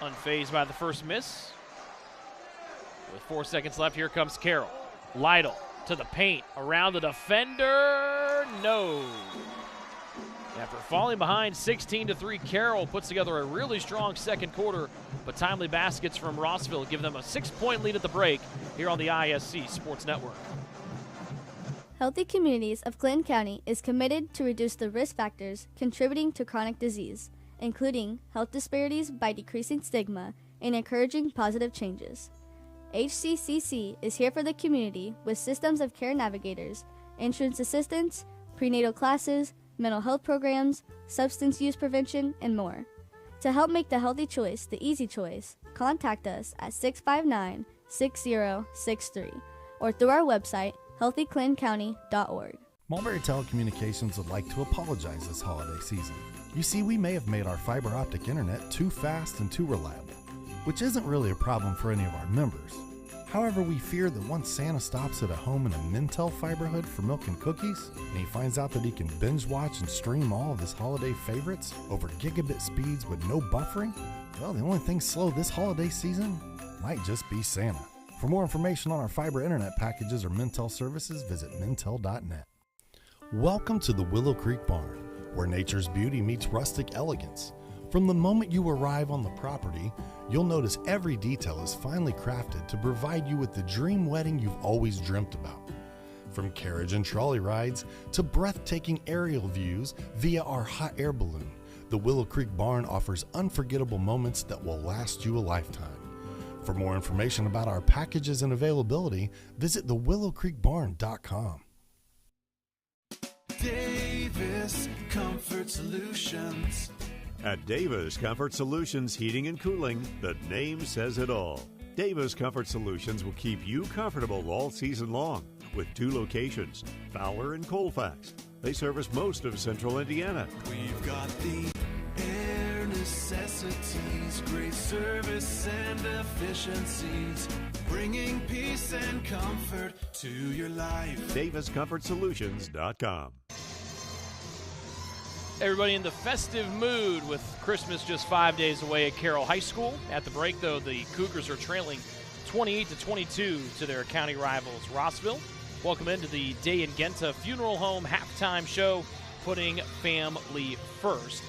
Unfazed by the first miss. With 4 seconds left, here comes Carroll. Lytle to the paint, around the defender, no. After falling behind 16-3, Carroll puts together a really strong second quarter, but timely baskets from Rossville give them a 6-point lead at the break here on the ISC Sports Network. Healthy Communities of Clinton County is committed to reduce the risk factors contributing to chronic disease, including health disparities by decreasing stigma and encouraging positive changes. HCCC is here for the community with systems of care navigators, insurance assistance, prenatal classes, mental health programs, substance use prevention, and more. To help make the healthy choice the easy choice, contact us at 659-6063 or through our website, healthyclintoncounty.org. Mulberry Telecommunications would like to apologize this holiday season. You see, we may have made our fiber optic internet too fast and too reliable, which isn't really a problem for any of our members. However, we fear that once Santa stops at a home in a Mintel fiberhood for milk and cookies, and he finds out that he can binge watch and stream all of his holiday favorites over gigabit speeds with no buffering, well, the only thing slow this holiday season might just be Santa. For more information on our fiber internet packages or Mintel services, visit mintel.net. Welcome to the Willow Creek Barn, where nature's beauty meets rustic elegance. From the moment you arrive on the property, you'll notice every detail is finely crafted to provide you with the dream wedding you've always dreamt about. From carriage and trolley rides to breathtaking aerial views via our hot air balloon, the Willow Creek Barn offers unforgettable moments that will last you a lifetime. For more information about our packages and availability, visit thewillowcreekbarn.com. Davis Comfort Solutions. At Davis Comfort Solutions Heating and Cooling, the name says it all. Davis Comfort Solutions will keep you comfortable all season long with 2 locations, Fowler and Colfax. They service most of central Indiana. We've got the air necessities, great service and efficiencies, bringing peace and comfort to your life. DavisComfortSolutions.com. Everybody in the festive mood with Christmas just 5 days away at Carroll High School. At the break, though, the Cougars are trailing 28-22 to their county rivals, Rossville. Welcome into the Day in Genta Funeral Home halftime show, putting family first.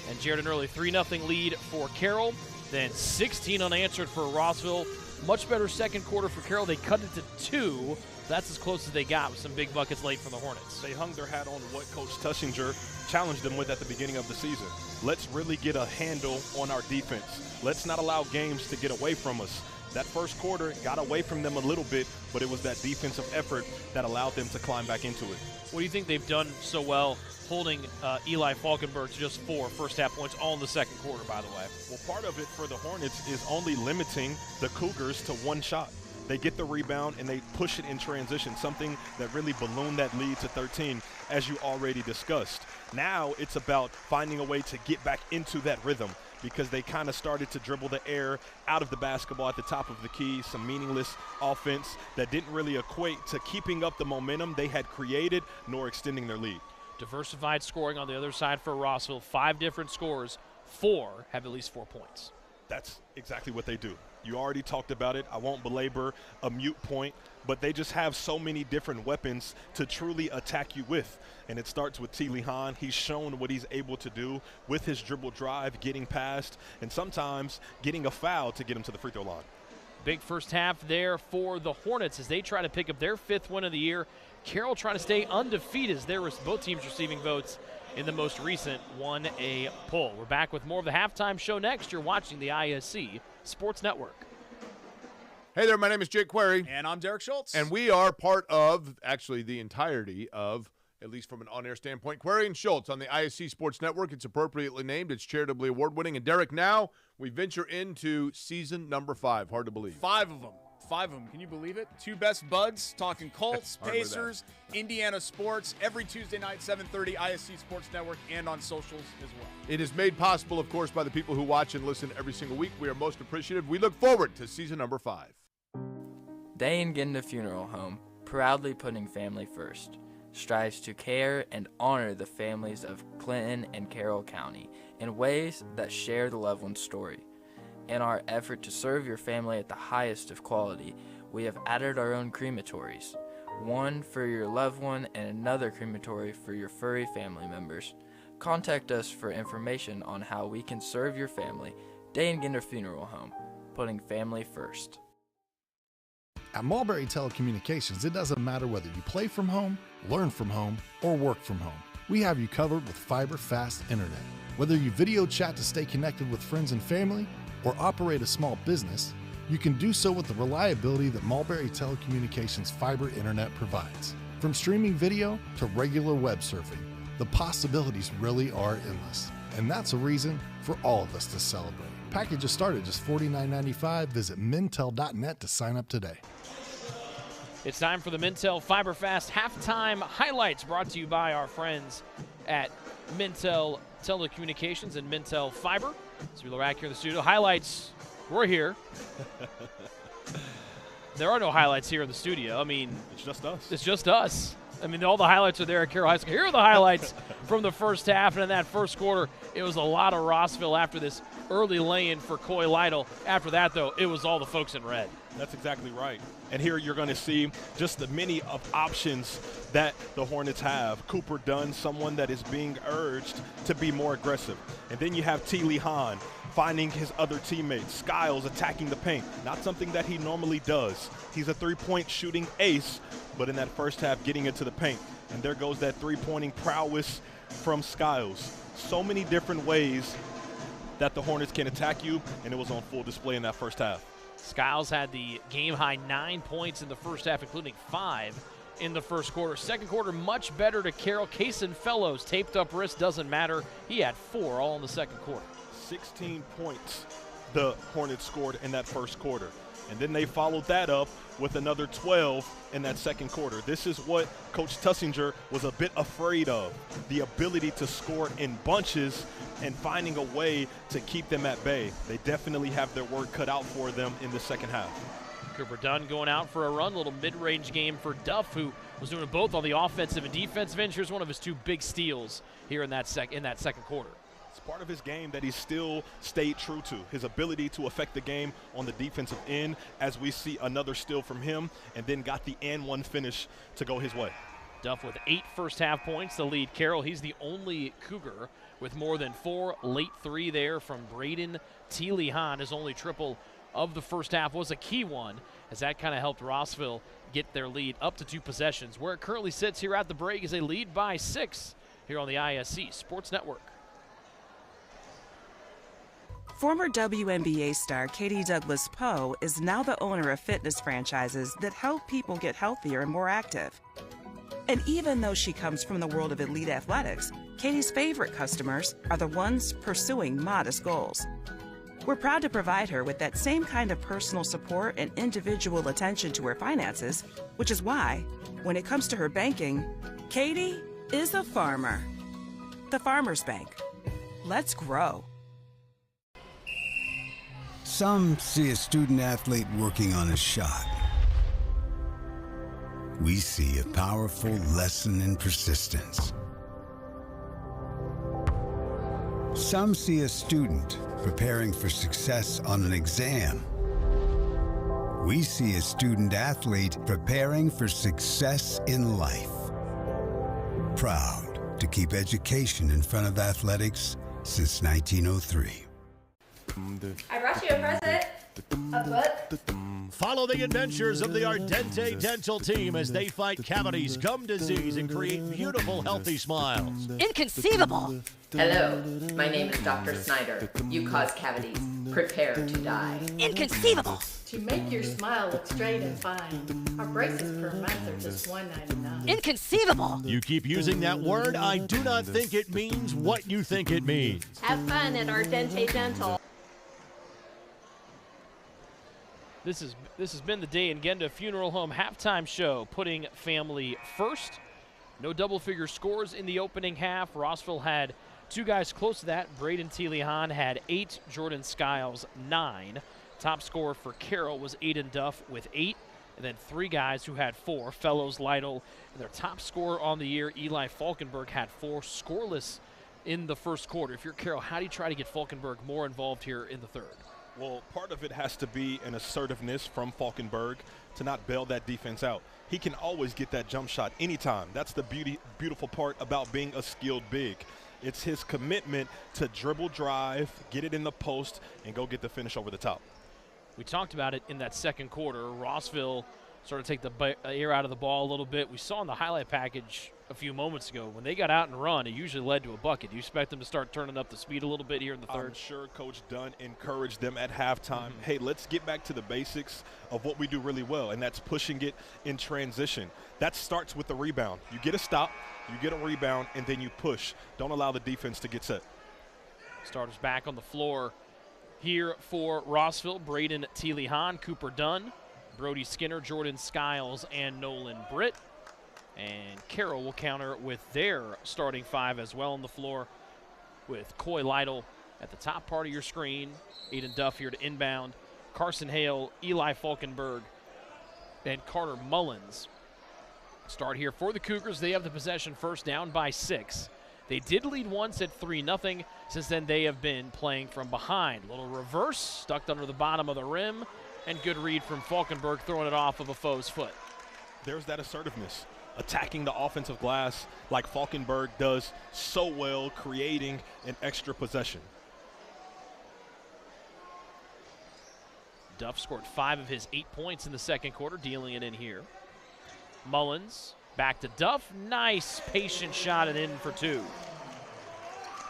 And Jared, an early 3-0 lead for Carroll, then 16 unanswered for Rossville. Much better second quarter for Carroll. They cut it to 2. That's as close as they got with some big buckets late from the Hornets. They hung their hat on what Coach Tussinger challenged them with at the beginning of the season. Let's really get a handle on our defense. Let's not allow games to get away from us. That first quarter got away from them a little bit, but it was that defensive effort that allowed them to climb back into it. What do you think they've done so well holding Eli Falkenberg to just 4 first-half points all in the second quarter, by the way? Well, part of it for the Hornets is only limiting the Cougars to 1 shot. They get the rebound and they push it in transition, something that really ballooned that lead to 13, as you already discussed. Now it's about finding a way to get back into that rhythm, because they kind of started to dribble the air out of the basketball at the top of the key, some meaningless offense that didn't really equate to keeping up the momentum they had created nor extending their lead. Diversified scoring on the other side for Rossville. 5 different scores. 4 have at least 4 points. That's exactly what they do. You already talked about it. I won't belabor a mute point, but they just have so many different weapons to truly attack you with. And it starts with T. Lee Hahn. He's shown what he's able to do with his dribble drive, getting past, and sometimes getting a foul to get him to the free throw line. Big first half there for the Hornets as they try to pick up their 5th win of the year. Carroll trying to stay undefeated as both teams receiving votes in the most recent 1A poll. We're back with more of the halftime show next. You're watching the ISC Sports Network. Hey there, my name is Jake Query. And I'm Derek Schultz. And we are part of, actually, the entirety of, at least from an on-air standpoint, Query and Schultz on the ISC Sports Network. It's appropriately named. It's charitably award-winning. And Derek, now we venture into season number 5. Hard to believe. 5 of them. 5 of them. Can you believe it? 2 best buds talking Colts, Pacers, Indiana sports every Tuesday night, 7:30, ISC Sports Network, and on socials as well. It is made possible, of course, by the people who watch and listen every single week. We are most appreciative. We look forward to season number 5. Day in Genda Funeral Home, proudly putting family first, strives to care and honor the families of Clinton and Carroll County in ways that share the loved one's story. In our effort to serve your family at the highest of quality, we have added our own crematories, one for your loved one and another crematory for your furry family members. Contact us for information on how we can serve your family. Day in Genda Funeral Home, putting family first. At Mulberry Telecommunications, it doesn't matter whether you play from home, learn from home, or work from home. We have you covered with fiber-fast internet. Whether you video chat to stay connected with friends and family, or operate a small business, you can do so with the reliability that Mulberry Telecommunications fiber internet provides. From streaming video to regular web surfing, the possibilities really are endless. And that's a reason for all of us to celebrate. Packages start at just $49.95. Visit mintel.net to sign up today. It's time for the Mintel FiberFast halftime highlights, brought to you by our friends at Mintel Telecommunications and Mintel Fiber. So we're back here in the studio. Highlights, we're here. There are no highlights here in the studio. I mean, it's just us. It's just us. I mean, all the highlights are there at Carroll High School. Here are the highlights from the first half. And in that first quarter, it was a lot of Rossville after this early lay-in for Coy Lytle. After that, though, it was all the folks in red. That's exactly right. And here you're going to see just the many of options that the Hornets have. Cooper Dunn, someone that is being urged to be more aggressive. And then you have T. Lee Hahn finding his other teammates. Skiles attacking the paint. Not something that he normally does. He's a three-point shooting ace, but in that first half, getting into the paint. And there goes that three-pointing prowess from Skiles. So many different ways that the Hornets can attack you, and it was on full display in that first half. Skiles had the game-high 9 points in the first half, including 5 in the first quarter. Second quarter, much better to Carroll. Cason Fellows, taped up wrist, doesn't matter. He had 4 all in the second quarter. 16 points the Hornets scored in that first quarter. And then they followed that up with another 12 in that second quarter. This is what Coach Tussinger was a bit afraid of, the ability to score in bunches and finding a way to keep them at bay. They definitely have their work cut out for them in the second half. Cooper Dunn going out for a run, little mid-range game for Duff, who was doing it both on the offensive and defensive end. Here's one of his 2 big steals here in that second quarter. It's part of his game that he still stayed true to, his ability to affect the game on the defensive end, as we see another steal from him, and then got the and-one finish to go his way. Duff with 8 first-half points to lead Carroll. He's the only Cougar with more than 4 late 3 there from Braden T. Lee Hahn. His only triple of the first half was a key one, as that kind of helped Rossville get their lead up to 2 possessions. Where it currently sits here at the break is a lead by 6 here on the ISC Sports Network. Former WNBA star Katie Douglas Poe is now the owner of fitness franchises that help people get healthier and more active. And even though she comes from the world of elite athletics, Katie's favorite customers are the ones pursuing modest goals. We're proud to provide her with that same kind of personal support and individual attention to her finances, which is why, when it comes to her banking, Katie is a farmer. The Farmers Bank. Let's grow. Some see a student athlete working on a shot. We see a powerful lesson in persistence. Some see a student preparing for success on an exam. We see a student athlete preparing for success in life. Proud to keep education in front of athletics since 1903. I brought you a present. A book. Follow the adventures of the Ardente Dental team as they fight cavities, gum disease, and create beautiful, healthy smiles. Inconceivable. Hello, my name is Dr. Snyder. You cause cavities. Prepare to die. Inconceivable. To make your smile look straight and fine, our braces per month are just $1.99. Inconceivable. You keep using that word, I do not think it means what you think it means. Have fun at Ardente Dental. This has been the Day in Genda Funeral Home halftime show, putting family first. No double-figure scores in the opening half. Rossville had 2 guys close to that. Braden T. Lee Hahn had 8, Jordan Skiles 9. Top scorer for Carroll was Aiden Duff with 8, and then 3 guys who had 4, Fellows, Lytle, and their top scorer on the year, Eli Falkenberg, had 4 scoreless in the first quarter. If you're Carroll, how do you try to get Falkenberg more involved here in the third? Well, part of it has to be an assertiveness from Falkenberg to not bail that defense out. He can always get that jump shot anytime. That's the beautiful part about being a skilled big. It's his commitment to dribble drive, get it in the post, and go get the finish over the top. We talked about it in that second quarter. Rossville sort of take the air out of the ball a little bit. We saw in the highlight package a few moments ago, when they got out and run, it usually led to a bucket. Do you expect them to start turning up the speed a little bit here in the third? I'm sure Coach Dunn encouraged them at halftime. Hey, let's get back to the basics of what we do really well, and that's pushing it in transition. That starts with the rebound. You get a stop, you get a rebound, and then you push. Don't allow the defense to get set. Starters back on the floor here for Rossville. Braden Teely-Hahn, Cooper Dunn, Brody Skinner, Jordan Skiles, and Nolan Britt. And Carroll will counter with their starting five as well on the floor, with Coy Lytle at the top part of your screen, Aiden Duff here to inbound, Carson Hale, Eli Falkenberg, and Carter Mullins. Start here for the Cougars. They have the possession first, down by 6. They did lead once at 3-0. Since then, they have been playing from behind. Little reverse, stuck under the bottom of the rim, and good read from Falkenberg, throwing it off of a foe's foot. There's that assertiveness, attacking the offensive glass like Falkenberg does so well, creating an extra possession. Duff scored 5 of his 8 points in the second quarter, dealing it in here. Mullins back to Duff. Nice patient shot and in for 2.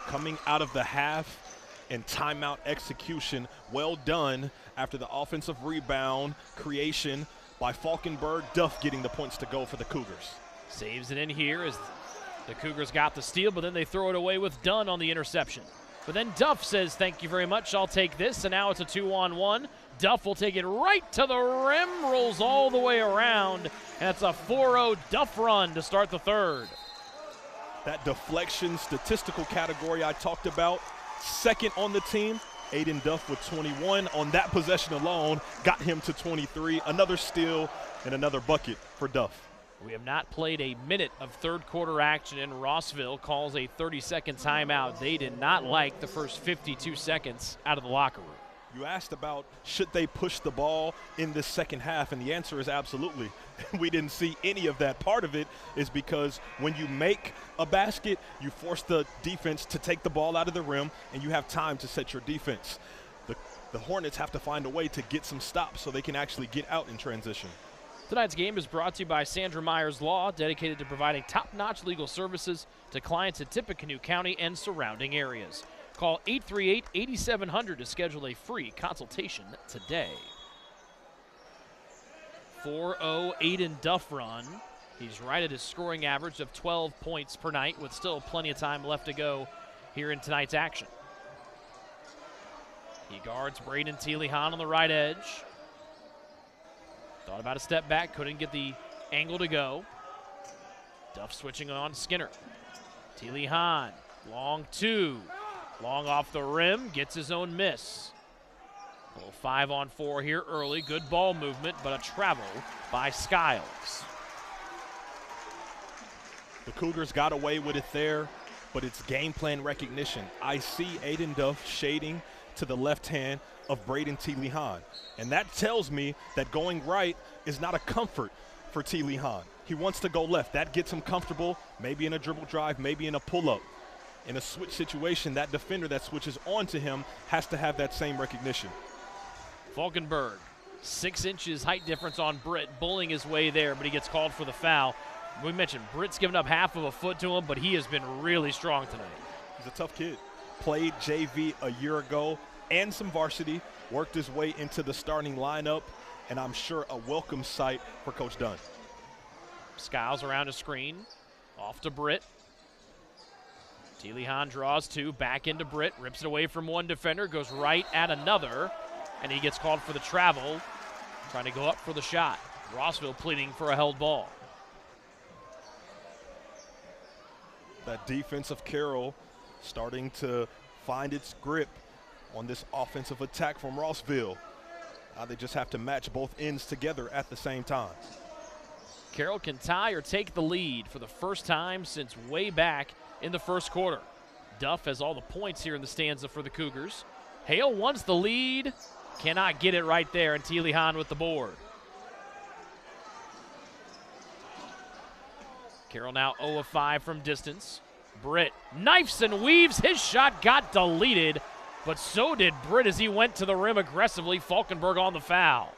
Coming out of the half and timeout execution, well done after the offensive rebound creation by Falkenberg. Duff getting the points to go for the Cougars. Saves it in here as the Cougars got the steal, but then they throw it away with Dunn on the interception. But then Duff says, thank you very much, I'll take this, and now it's a 2-on-1. Duff will take it right to the rim, rolls all the way around, and it's a 4-0 Duff run to start the third. That deflection statistical category I talked about, second on the team. Aiden Duff with 21 on that possession alone, got him to 23. Another steal and another bucket for Duff. We have not played a minute of third quarter action, and Rossville calls a 30-second timeout. They did not like the first 52 seconds out of the locker room. You asked about should they push the ball in this second half, and the answer is absolutely. We didn't see any of that. Part of it is because when you make a basket, you force the defense to take the ball out of the rim, and you have time to set your defense. The Hornets have to find a way to get some stops so they can actually get out in transition. Tonight's game is brought to you by Sandra Myers Law, dedicated to providing top-notch legal services to clients in Tippecanoe County and surrounding areas. Call 838-8700 to schedule a free consultation today. 4-0 Aiden Duff run. He's right at his scoring average of 12 points per night, with still plenty of time left to go here in tonight's action. He guards Braden Teely-Hahn on the right edge. Thought about a step back, couldn't get the angle to go. Duff switching on Skinner. Teely-Hahn, long 2. Long off the rim, gets his own miss. A little 5-on-4 here early. Good ball movement, but a travel by Skiles. The Cougars got away with it there, but it's game plan recognition. I see Aiden Duff shading to the left hand of Braden Teely-Hahn, and that tells me that going right is not a comfort for Teely-Hahn. He wants to go left. That gets him comfortable, maybe in a dribble drive, maybe in a pull-up. In a switch situation, that defender that switches onto him has to have that same recognition. Falkenberg, 6 inches height difference on Britt, bullying his way there, but he gets called for the foul. We mentioned Britt's given up half of a foot to him, but he has been really strong tonight. He's a tough kid. Played JV a year ago and some varsity, worked his way into the starting lineup, and I'm sure a welcome sight for Coach Dunn. Skiles around a screen, off to Britt. Teely-Hahn draws 2, back into Britt, rips it away from one defender, goes right at another, and he gets called for the travel, trying to go up for the shot. Rossville pleading for a held ball. That defense of Carroll starting to find its grip on this offensive attack from Rossville. Now they just have to match both ends together at the same time. Carroll can tie or take the lead for the first time since way back in the first quarter. Duff has all the points here in the stanza for the Cougars. Hale wants the lead, cannot get it right there, and Teely-Hahn with the board. Carroll now 0 of 5 from distance. Britt knifes and weaves. His shot got deleted, but so did Britt as he went to the rim aggressively. Falkenberg on the foul.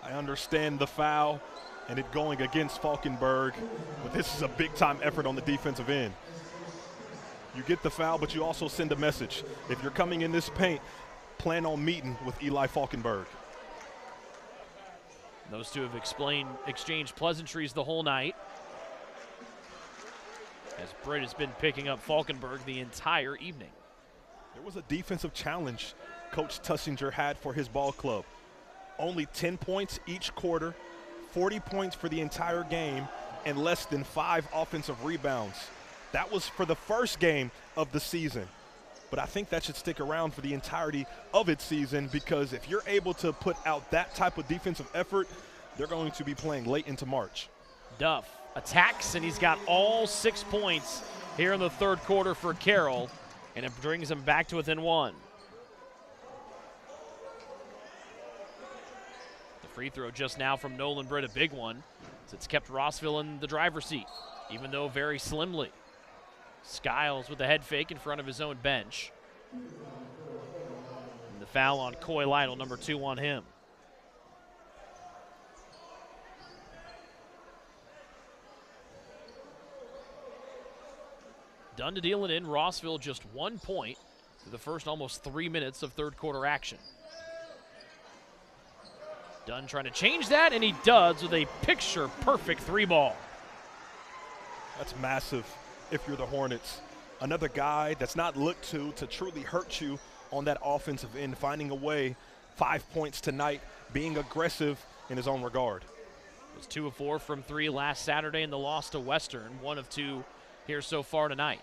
I understand the foul and it going against Falkenberg, but this is a big-time effort on the defensive end. You get the foul, but you also send a message. If you're coming in this paint, plan on meeting with Eli Falkenberg. Those two have exchanged pleasantries the whole night, as Britt has been picking up Falkenberg the entire evening. There was a defensive challenge Coach Tussinger had for his ball club. Only 10 points each quarter, 40 points for the entire game, and less than 5 offensive rebounds. That was for the first game of the season. But I think that should stick around for the entirety of its season, because if you're able to put out that type of defensive effort, they're going to be playing late into March. Duff attacks, and he's got all 6 points here in the third quarter for Carroll, and it brings him back to within 1. The free throw just now from Nolan Britt, a big one, as it's kept Rossville in the driver's seat, even though very slimly. Skiles with the head fake in front of his own bench. And the foul on Coy Lytle, number 2 on him. Done to deal it in. Rossville just 1 point through the first almost 3 minutes of third quarter action. Dunn trying to change that, and he does with a picture-perfect 3-ball. That's massive if you're the Hornets. Another guy that's not looked to truly hurt you on that offensive end, finding a way, 5 points tonight, being aggressive in his own regard. It was 2 of 4 from 3 last Saturday in the loss to Western, 1 of 2 here so far tonight.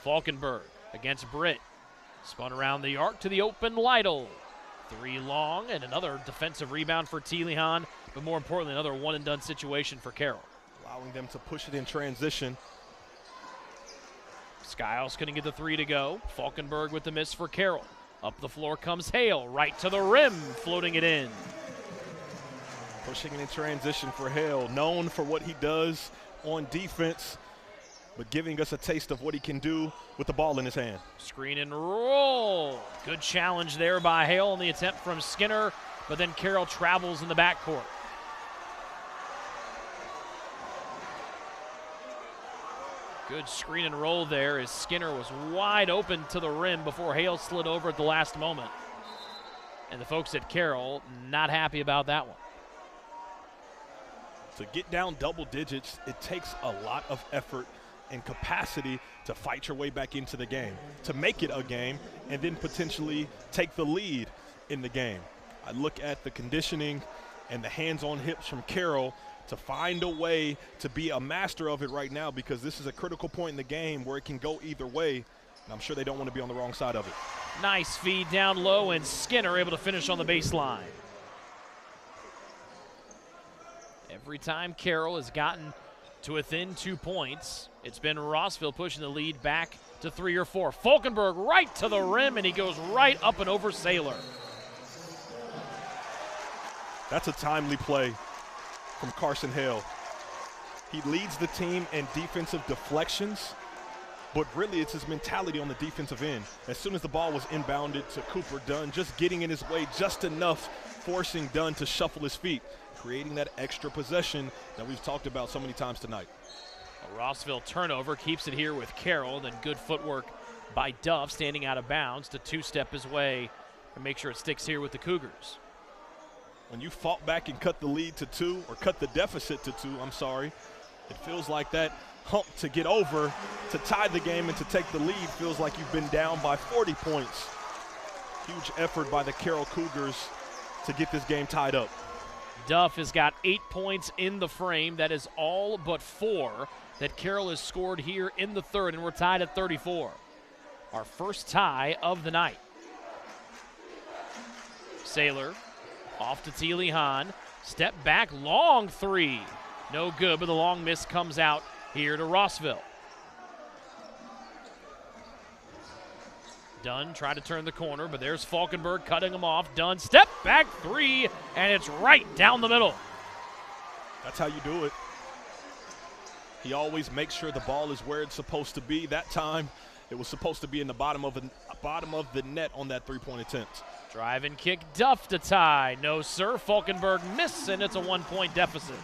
Falkenberg against Britt. Spun around the arc to the open Lytle. 3 long, and another defensive rebound for Tealihan, but more importantly, another one-and-done situation for Carroll. Allowing them to push it in transition. Skiles couldn't get the 3 to go. Falkenberg with the miss for Carroll. Up the floor comes Hale, right to the rim, floating it in. Pushing it in transition for Hale, known for what he does on defense, but giving us a taste of what he can do with the ball in his hand. Screen and roll. Good challenge there by Hale on the attempt from Skinner, but then Carroll travels in the backcourt. Good screen and roll there as Skinner was wide open to the rim before Hale slid over at the last moment. And the folks at Carroll not happy about that one. To get down double digits, it takes a lot of effort and capacity to fight your way back into the game, to make it a game, and then potentially take the lead in the game. I look at the conditioning and the hands-on hips from Carroll to find a way to be a master of it right now, because this is a critical point in the game where it can go either way, and I'm sure they don't want to be on the wrong side of it. Nice feed down low, and Skinner able to finish on the baseline. Every time Carroll has gotten to within 2 points, it's been Rossville pushing the lead back to 3 or 4. Falkenberg right to the rim, and he goes right up and over Saylor. That's a timely play from Carson Hale. He leads the team in defensive deflections, but really it's his mentality on the defensive end. As soon as the ball was inbounded to Cooper Dunn, just getting in his way just enough, forcing Dunn to shuffle his feet, creating that extra possession that we've talked about so many times tonight. A Rossville turnover keeps it here with Carroll, then good footwork by Duff, standing out of bounds to two-step his way and make sure it sticks here with the Cougars. When you fought back and cut the lead to 2, or cut the deficit to 2, it feels like that hump to get over, to tie the game and to take the lead, feels like you've been down by 40 points. Huge effort by the Carroll Cougars to get this game tied up. Duff has got 8 points in the frame. That is all but 4 that Carroll has scored here in the third, and we're tied at 34. Our first tie of the night. Saylor off to Tealihan. Step back, long 3. No good, but the long miss comes out here to Rossville. Dunn tried to turn the corner, but there's Falkenberg cutting him off. Dunn, step back 3, and it's right down the middle. That's how you do it. He always makes sure the ball is where it's supposed to be. That time, it was supposed to be in the bottom of the net on that 3-point attempt. Drive and kick, Duff to tie. No, sir. Falkenberg missed, and it's a 1-point deficit.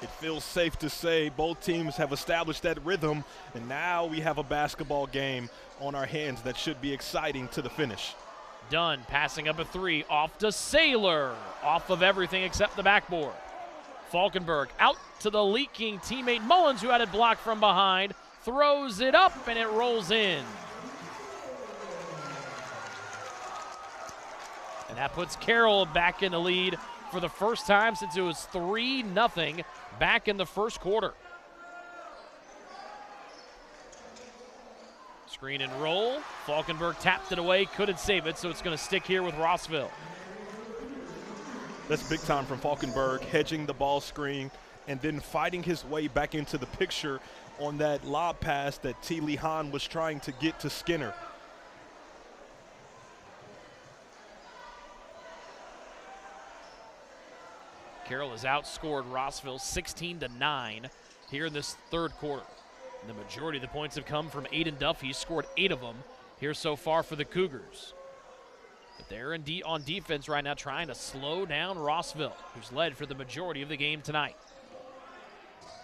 It feels safe to say both teams have established that rhythm, and now we have a basketball game on our hands that should be exciting to the finish. Dunn passing up a 3, off to Saylor. Off of everything except the backboard. Falkenberg out to the leaking teammate Mullins, who had it blocked from behind. Throws it up, and it rolls in. And that puts Carroll back in the lead for the first time since it was 3-0 back in the first quarter. Screen and roll. Falkenberg tapped it away, couldn't save it, so it's going to stick here with Rossville. That's big time from Falkenberg, hedging the ball screen and then fighting his way back into the picture on that lob pass that T. Lee Hahn was trying to get to Skinner. Carroll has outscored Rossville 16-9 here in this third quarter. And the majority of the points have come from Aiden Duff. He's scored 8 of them here so far for the Cougars. But they're on defense right now, trying to slow down Rossville, who's led for the majority of the game tonight.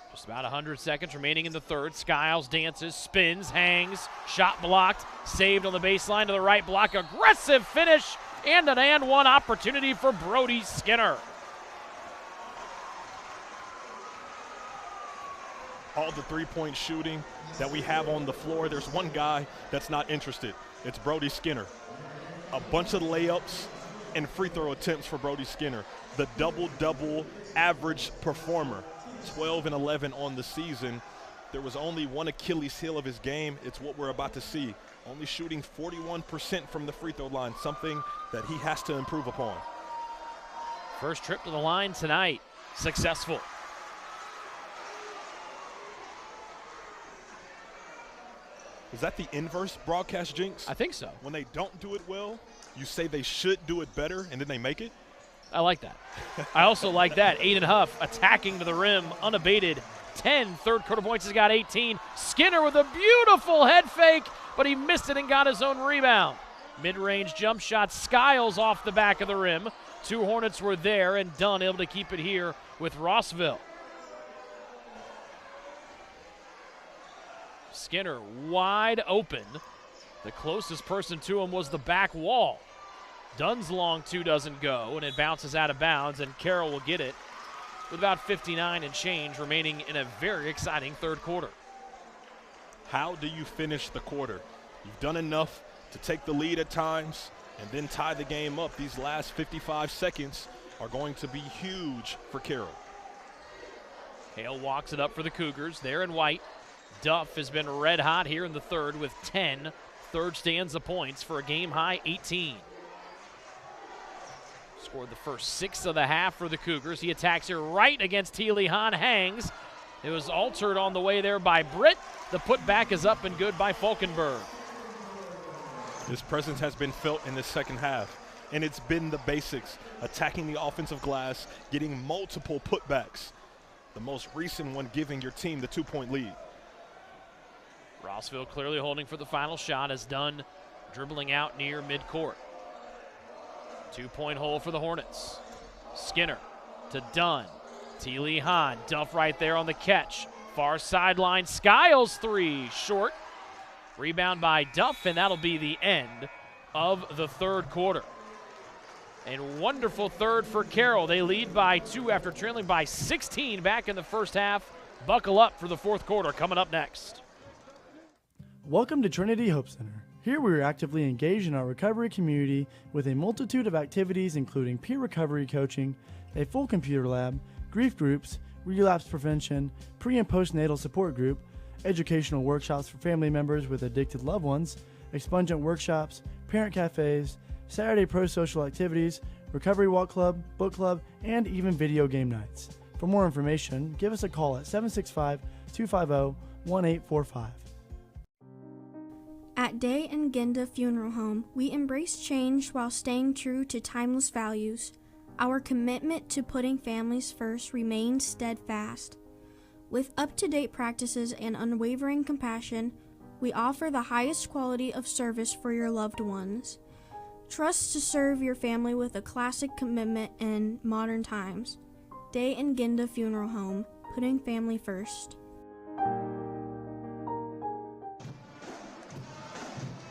Just about 100 seconds remaining in the third. Skiles dances, spins, hangs, shot blocked, saved on the baseline to the right block. Aggressive finish and an and one opportunity for Brody Skinner. All the three-point shooting that we have on the floor, there's one guy that's not interested. It's Brody Skinner. A bunch of layups and free throw attempts for Brody Skinner. The double-double average performer. 12 and 11 on the season. There was only one Achilles heel of his game. It's what we're about to see. Only shooting 41% from the free throw line, something that he has to improve upon. First trip to the line tonight, successful. Is that the inverse broadcast jinx? I think so. When they don't do it well, you say they should do it better, and then they make it? I like that. I also like that. Aiden Huff attacking to the rim, unabated. 10 third quarter points, has got 18. Skinner with a beautiful head fake, but he missed it and got his own rebound. Mid-range jump shot, Skiles off the back of the rim. 2 Hornets were there, and Dunn able to keep it here with Rossville. Skinner wide open. The closest person to him was the back wall. Dunn's long 2 doesn't go, and it bounces out of bounds, and Carroll will get it with about 59 and change remaining in a very exciting third quarter. How do you finish the quarter? You've done enough to take the lead at times and then tie the game up. These last 55 seconds are going to be huge for Carroll. Hale walks it up for the Cougars. They're in white. Duff has been red hot here in the third with 10 third stanza points for a game-high 18. Scored the first 6 of the half for the Cougars. He attacks here right against T. Lee Hahn, hangs. It was altered on the way there by Britt. The putback is up and good by Falkenberg. His presence has been felt in the second half, and it's been the basics, attacking the offensive glass, getting multiple putbacks. The most recent one giving your team the 2-point lead. Rossville clearly holding for the final shot as Dunn dribbling out near midcourt. 2-point hole for the Hornets. Skinner to Dunn. T. Lee Hahn, Duff right there on the catch. Far sideline, Skiles 3, short. Rebound by Duff, and that'll be the end of the third quarter. And wonderful third for Carroll. They lead by 2 after trailing by 16 back in the first half. Buckle up for the fourth quarter coming up next. Welcome to Trinity Hope Center. Here we are actively engaged in our recovery community with a multitude of activities including peer recovery coaching, a full computer lab, grief groups, relapse prevention, pre- and postnatal support group, educational workshops for family members with addicted loved ones, expungent workshops, parent cafes, Saturday pro-social activities, recovery walk club, book club, and even video game nights. For more information, give us a call at 765-250-1845. At Day and Ginda Funeral Home, we embrace change while staying true to timeless values. Our commitment to putting families first remains steadfast. With up-to-date practices and unwavering compassion, We offer the highest quality of service for your loved ones. Trust to serve your family with a classic commitment in modern times. Day and Ginda Funeral Home, putting family first.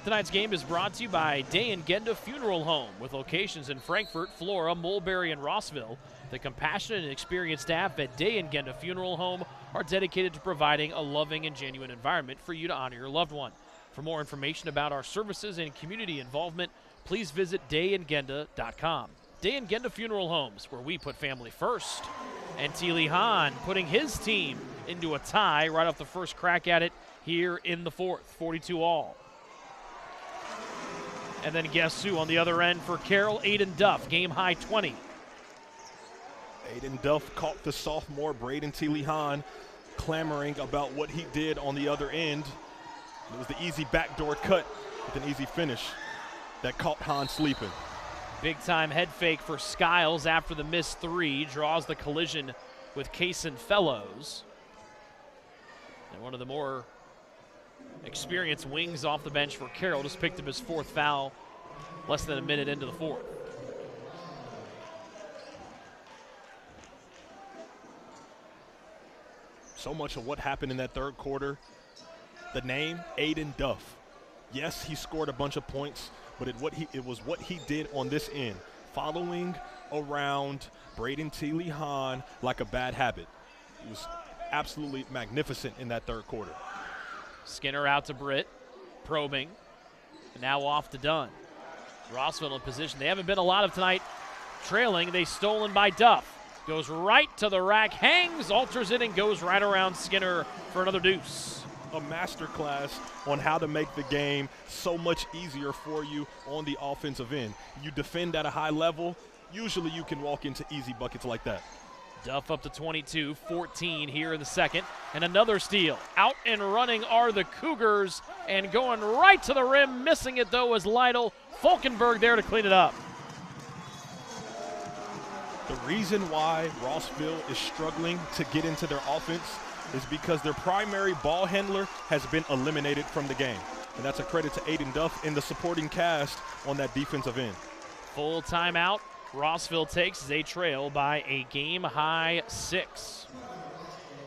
Tonight's game is brought to you by Day and Genda Funeral Home, with locations in Frankfort, Flora, Mulberry, and Rossville. The compassionate and experienced staff at Day and Genda Funeral Home are dedicated to providing a loving and genuine environment for you to honor your loved one. For more information about our services and community involvement, please visit dayandgenda.com. Day and Genda Funeral Homes, where we put family first. And T. Lee Hahn putting his team into a tie right off the first crack at it here in the fourth, 42 all. And then guess who on the other end for Carroll? Aiden Duff, game high 20. Aiden Duff caught the sophomore Braden T. Lee Hahn clamoring about what he did on the other end. It was the easy backdoor cut with an easy finish that caught Hahn sleeping. Big time head fake for Skiles after the missed three, draws the collision with Kaysen Fellows. And one of the more experienced wings off the bench for Carroll just picked up his fourth foul less than a minute into the fourth. So much of what happened in that third quarter, the name Aiden Duff. Yes, he scored a bunch of points, but it was what he did on this end, following around Braden T. Lee Hahn like a bad habit. He was absolutely magnificent in that third quarter. Skinner out to Britt, probing, and now off to Dunn. Rossville in position. They haven't been a lot of tonight trailing. They stolen by Duff. Goes right to the rack, hangs, alters it, and goes right around Skinner for another deuce. A masterclass on how to make the game so much easier for you on the offensive end. You defend at a high level, usually you can walk into easy buckets like that. Duff up to 22, 14 here in the second, and another steal. Out and running are the Cougars, and going right to the rim, missing it though is Lytle. Falkenberg there to clean it up. The reason why Rossville is struggling to get into their offense is because their primary ball handler has been eliminated from the game. And that's a credit to Aiden Duff and the supporting cast on that defensive end. Full timeout. Rossville takes as they trail by a game-high 6.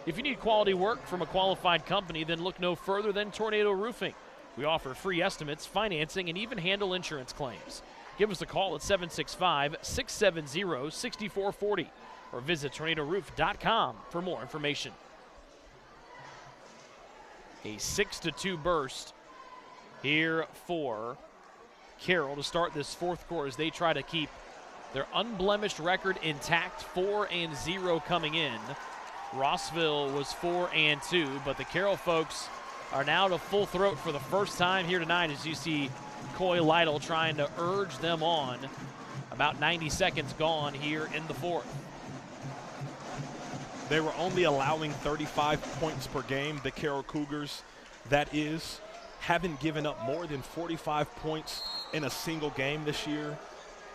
If you need quality work from a qualified company, then look no further than Tornado Roofing. We offer free estimates, financing, and even handle insurance claims. Give us a call at 765-670-6440 or visit tornadoroof.com for more information. A 6-2 burst here for Carroll to start this fourth quarter as they try to keep their unblemished record intact, 4-0 coming in. Rossville was 4-2, but the Carroll folks are now to full throat for the first time here tonight as you see Coy Lytle trying to urge them on. About 90 seconds gone here in the fourth. They were only allowing 35 points per game, the Carroll Cougars, that is. Haven't given up more than 45 points in a single game this year.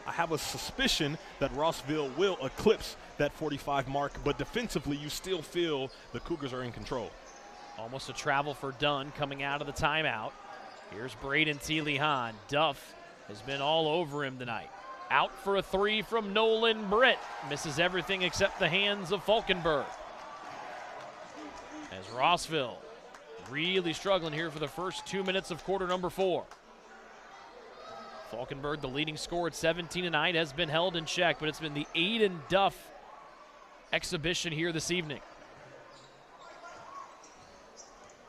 I have a suspicion that Rossville will eclipse that 45 mark, but defensively you still feel the Cougars are in control. Almost a travel for Dunn coming out of the timeout. Here's Braden T. Lee Hahn. Duff has been all over him tonight. Out for a three from Nolan Britt. Misses everything except the hands of Falkenberg. As Rossville really struggling here for the first 2 minutes of quarter number 4. Falkenberg, the leading scorer at 17 tonight, has been held in check, but it's been the Aiden Duff exhibition here this evening.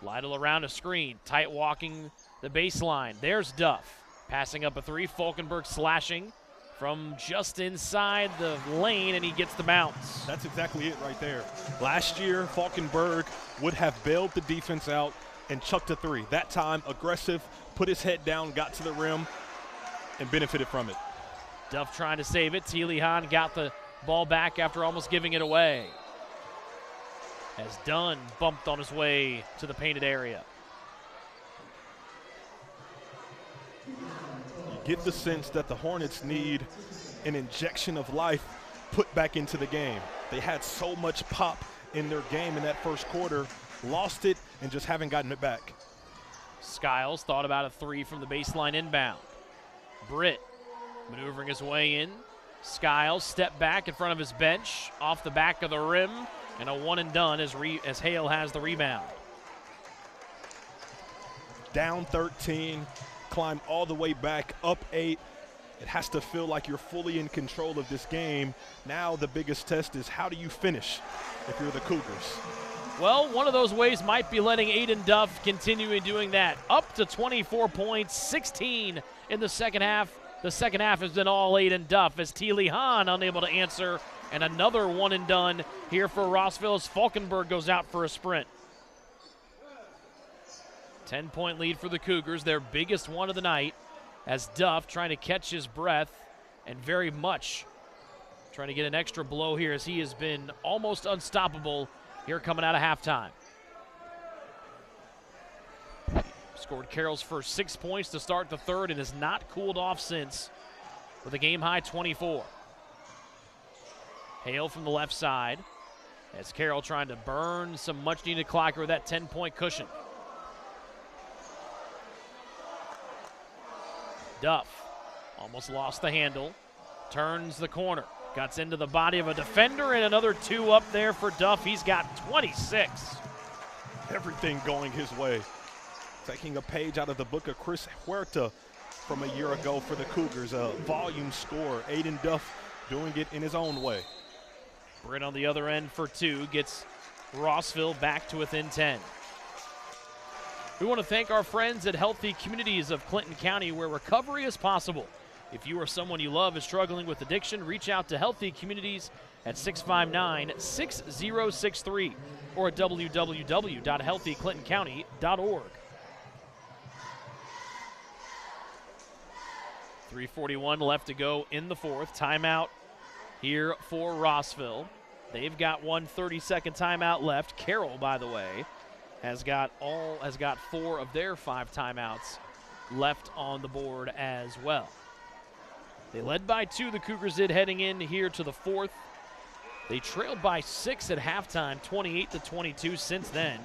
Lytle around a screen, tight walking the baseline. There's Duff, passing up a three. Falkenberg slashing from just inside the lane, and he gets the bounce. That's exactly it right there. Last year, Falkenberg would have bailed the defense out and chucked a three. That time, aggressive, put his head down, got to the rim, and benefited from it. Duff trying to save it. T. Lee Hahn got the ball back after almost giving it away. As Dunn bumped on his way to the painted area. You get the sense that the Hornets need an injection of life put back into the game. They had so much pop in their game in that first quarter, lost it, and just haven't gotten it back. Skiles thought about a three from the baseline inbound. Britt maneuvering his way in. Skiles step back in front of his bench, off the back of the rim, and a one and done as Hale has the rebound. Down 13, climb all the way back, up 8. It has to feel like you're fully in control of this game. Now the biggest test is how do you finish if you're the Cougars? Well, one of those ways might be letting Aiden Duff continue doing that. Up to 24 points, 16 in the second half. The second half has been all Aiden Duff as Teely Hahn unable to answer, and another one and done here for Rossville as Falkenberg goes out for a sprint. 10-point lead for the Cougars, their biggest one of the night, as Duff trying to catch his breath and very much trying to get an extra blow here as he has been almost unstoppable here coming out of halftime. Scored Carroll's first 6 points to start the third and has not cooled off since with a game-high 24. Hale from the left side as Carroll trying to burn some much-needed clock with that 10-point cushion. Duff almost lost the handle, turns the corner, guts into the body of a defender, and another two up there for Duff. He's got 26. Everything going his way. Taking a page out of the book of Chris Huerta from a year ago for the Cougars, a volume score. Aiden Duff doing it in his own way. Britt on the other end for two, gets Rossville back to within 10. We want to thank our friends at Healthy Communities of Clinton County, where recovery is possible. If you or someone you love is struggling with addiction, reach out to Healthy Communities at 659-6063 or at www.healthyclintoncounty.org. 3:41 left to go in the fourth. Timeout here for Rossville. They've got one 30-second timeout left. Carroll, by the way, has got 4 of their 5 timeouts left on the board as well. They led by 2, the Cougars did, heading in here to the fourth. They trailed by 6 at halftime, 28-22. Since then,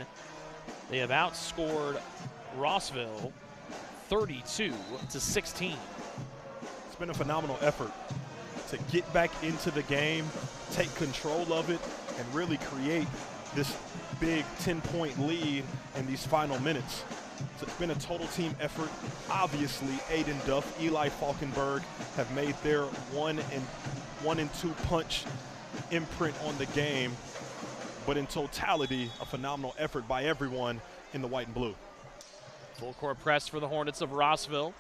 they have outscored Rossville 32-16. It's been a phenomenal effort to get back into the game, take control of it, and really create this big 10-point lead in these final minutes. So it's been a total team effort. Obviously, Aiden Duff, Eli Falkenberg have made their 1 and 2 punch imprint on the game. But in totality, a phenomenal effort by everyone in the white and blue. Full court press for the Hornets of Rossville.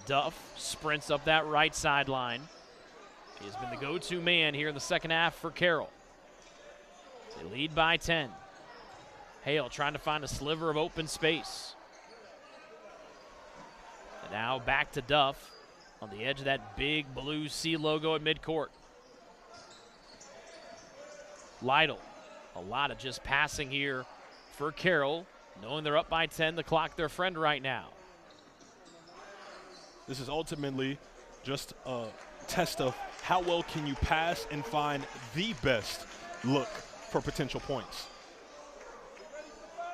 Duff sprints up that right sideline. He has been the go-to man here in the second half for Carroll. They lead by 10. Hale trying to find a sliver of open space. And now back to Duff on the edge of that big blue C logo at midcourt. Lytle, a lot of just passing here for Carroll, knowing they're up by 10, the clock their friend right now. This is ultimately just a test of how well can you pass and find the best look for potential points.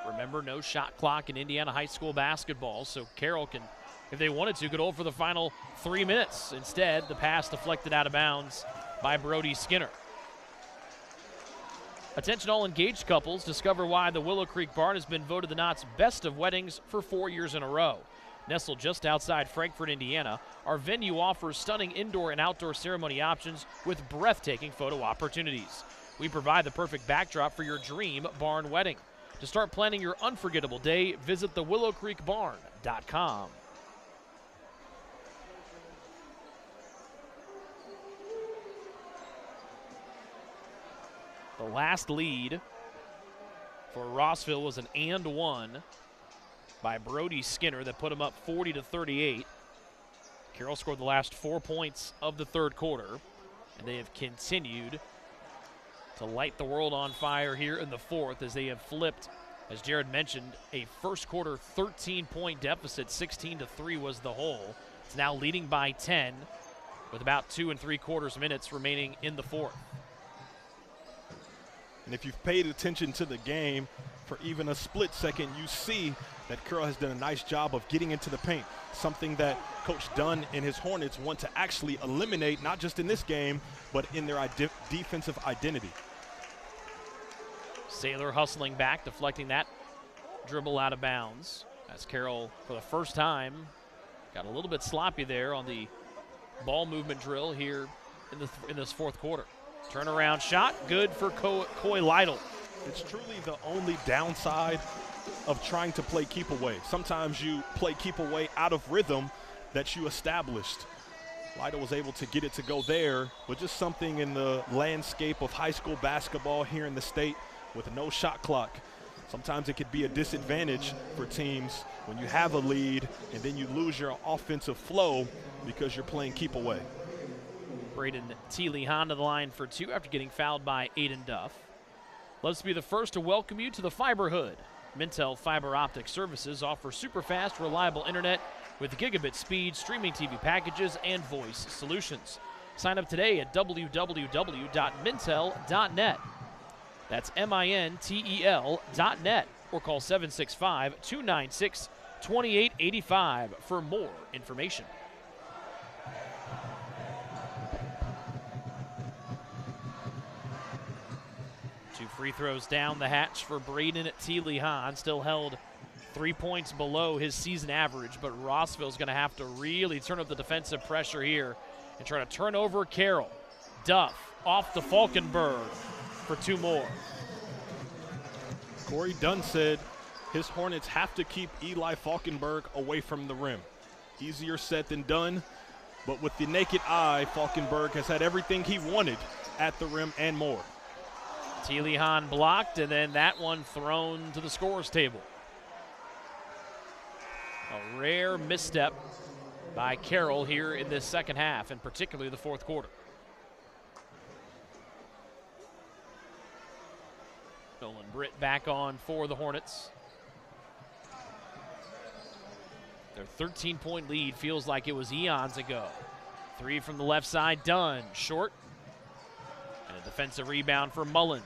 Remember, no shot clock in Indiana high school basketball, so Carroll can, if they wanted to, could hold for the final 3 minutes. Instead, the pass deflected out of bounds by Brody Skinner. Attention all engaged couples, discover why the Willow Creek Barn has been voted the Knott's best of weddings for 4 years in a row. Nestled just outside Frankfort, Indiana, our venue offers stunning indoor and outdoor ceremony options with breathtaking photo opportunities. We provide the perfect backdrop for your dream barn wedding. To start planning your unforgettable day, visit thewillowcreekbarn.com. The last lead for Rossville was an and one by Brody Skinner that put him up 40-38. Carroll scored the last 4 points of the third quarter, and they have continued to light the world on fire here in the fourth as they have flipped, as Jared mentioned, a first quarter 13-point deficit. 16-3 was the whole. It's now leading by 10 with about 2 3/4 minutes remaining in the fourth. And if you've paid attention to the game for even a split second, you see that Carroll has done a nice job of getting into the paint, something that Coach Dunn and his Hornets want to actually eliminate, not just in this game, but in their defensive identity. Saylor hustling back, deflecting that dribble out of bounds as Carroll, for the first time, got a little bit sloppy there on the ball movement drill here in this fourth quarter. Turnaround shot, good for Coy Lytle. It's truly the only downside of trying to play keep away. Sometimes you play keep away out of rhythm that you established. Lytle was able to get it to go there, but just something in the landscape of high school basketball here in the state with no shot clock. Sometimes it could be a disadvantage for teams when you have a lead and then you lose your offensive flow because you're playing keep away. Braden Teely-Hahn to the line for two after getting fouled by Aiden Duff. Let's be the first to welcome you to the Fiber Hood. Mintel Fiber Optic Services offer super fast, reliable internet with gigabit speed, streaming TV packages, and voice solutions. Sign up today at www.mintel.net. That's MINTEL.net, or call 765-296-2885 for more information. Two free throws down the hatch for Braden Teely-Hahn, still held 3 points below his season average, but Rossville's going to have to really turn up the defensive pressure here and try to turn over Carroll. Duff off to Falkenberg for two more. Corey Dunn said his Hornets have to keep Eli Falkenberg away from the rim. Easier said than done, but with the naked eye, Falkenberg has had everything he wanted at the rim and more. Teely-Hahn blocked, and then that one thrown to the scorer's table. A rare misstep by Carroll here in this second half, and particularly the fourth quarter. Nolan Britt back on for the Hornets. Their 13-point lead feels like it was eons ago. Three from the left side, Dunn, short. And a defensive rebound for Mullins.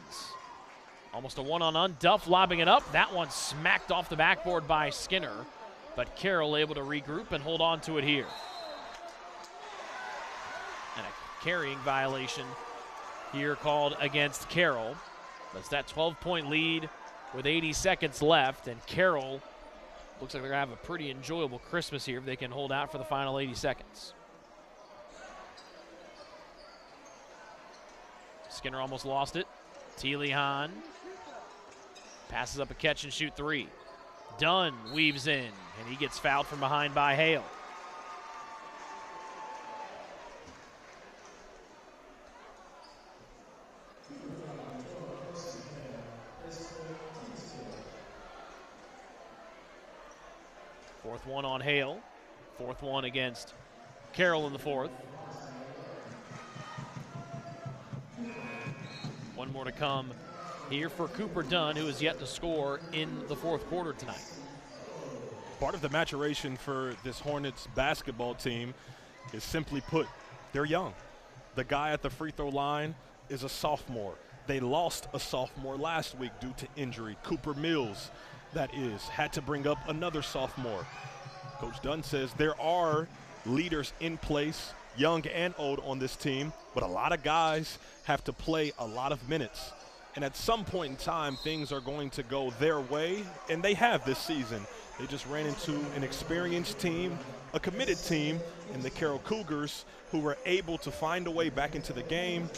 Almost a one-on-one, Duff lobbing it up. That one smacked off the backboard by Skinner, but Carroll able to regroup and hold on to it here. And a carrying violation here called against Carroll. That's that 12-point lead with 80 seconds left, and Carroll looks like they're going to have a pretty enjoyable Christmas here if they can hold out for the final 80 seconds. Skinner almost lost it. Teely-Hahn passes up a catch-and-shoot three. Dunn weaves in, and he gets fouled from behind by Hale. Fourth one on Hale. Fourth one against Carroll in the fourth. One more to come here for Cooper Dunn, who is yet to score in the fourth quarter tonight. Part of the maturation for this Hornets basketball team is simply put, they're young. The guy at the free throw line is a sophomore. They lost a sophomore last week due to injury. Cooper Mills, that is, had to bring up another sophomore. Coach Dunn says there are leaders in place, young and old, on this team, but a lot of guys have to play a lot of minutes. And at some point in time, things are going to go their way, and they have this season. They just ran into an experienced team, a committed team, in the Carroll Cougars, who were able to find a way back into the game,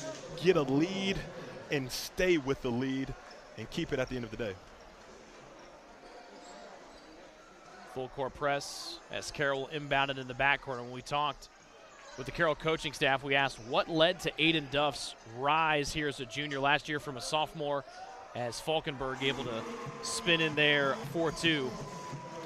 get a lead, and stay with the lead, and keep it at the end of the day. Full court press as Carroll inbounded in the backcourt. And when we talked with the Carroll coaching staff, we asked what led to Aiden Duff's rise here as a junior last year from a sophomore, as Falkenberg able to spin in there 4-2.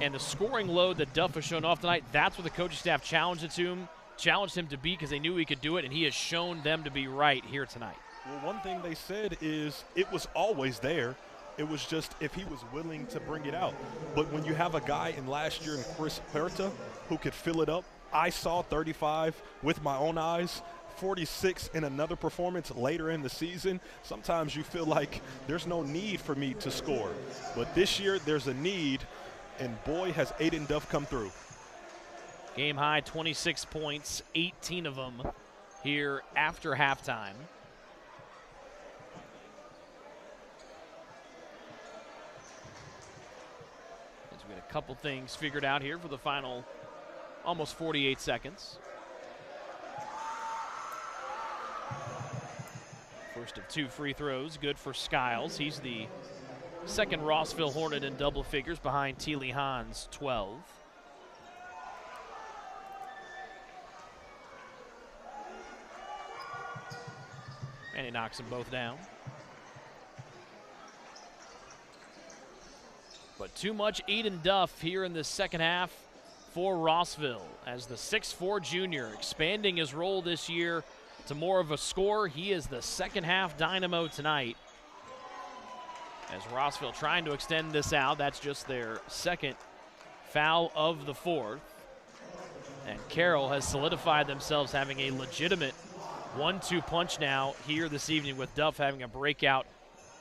And the scoring load that Duff has shown off tonight, that's what the coaching staff challenged him to be, because they knew he could do it, and he has shown them to be right here tonight. Well, one thing they said is it was always there. It was just if he was willing to bring it out. But when you have a guy in last year in Chris Huerta who could fill it up, I saw 35 with my own eyes, 46 in another performance later in the season. Sometimes you feel like there's no need for me to score. But this year there's a need, And boy, has Aiden Duff come through. Game high 26 points, 18 of them here after halftime. As we get a couple things figured out here for the final almost 48 seconds. First of 2 free throws, good for Skiles. He's the second Rossville Hornet in double figures behind Teely Hahn's 12. And he knocks them both down. But too much Aiden Duff here in the second half for Rossville as the 6'4 junior expanding his role this year to more of a scorer. He is the second half dynamo tonight. As Rossville trying to extend this out, that's just their second foul of the fourth. And Carroll has solidified themselves having a legitimate 1-2 punch now here this evening, with Duff having a breakout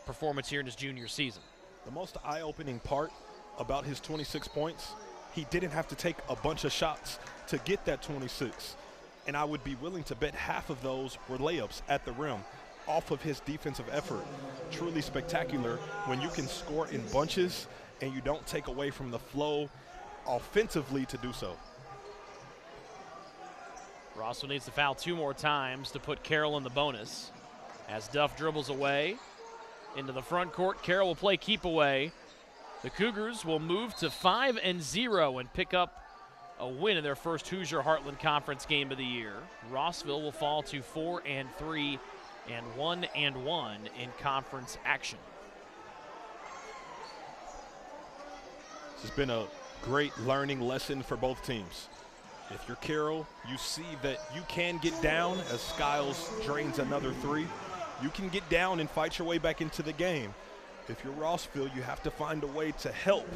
performance here in his junior season. The most eye-opening part about his 26 points, he didn't have to take a bunch of shots to get that 26. And I would be willing to bet half of those were layups at the rim off of his defensive effort. Truly spectacular when you can score in bunches and you don't take away from the flow offensively to do so. Rossville needs to foul 2 more times to put Carroll in the bonus. As Duff dribbles away into the front court, Carroll will play keep away. The Cougars will move to 5-0 and pick up a win in their first Hoosier Heartland Conference game of the year. Rossville will fall to 4-3 and 1-1 in conference action. This has been a great learning lesson for both teams. If you're Carroll, you see that you can get down as Skiles drains another 3. You can get down and fight your way back into the game. If you're Rossville, you have to find a way to help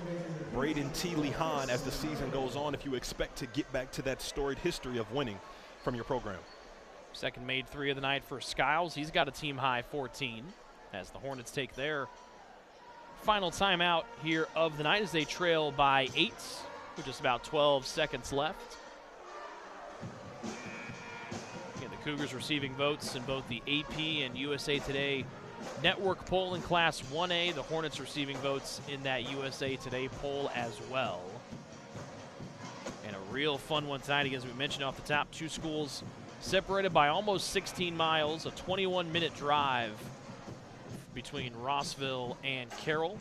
Braden Teely Hahn as the season goes on if you expect to get back to that storied history of winning from your program. Second made 3 of the night for Skiles. He's got a team high 14 as the Hornets take their final timeout here of the night as they trail by 8 with just about 12 seconds left. Again, the Cougars receiving votes in both the AP and USA Today Network poll in Class 1A. The Hornets receiving votes in that USA Today poll as well. And a real fun one tonight, as we mentioned off the top. 2 schools separated by almost 16 miles, a 21-minute drive between Rossville and Carroll.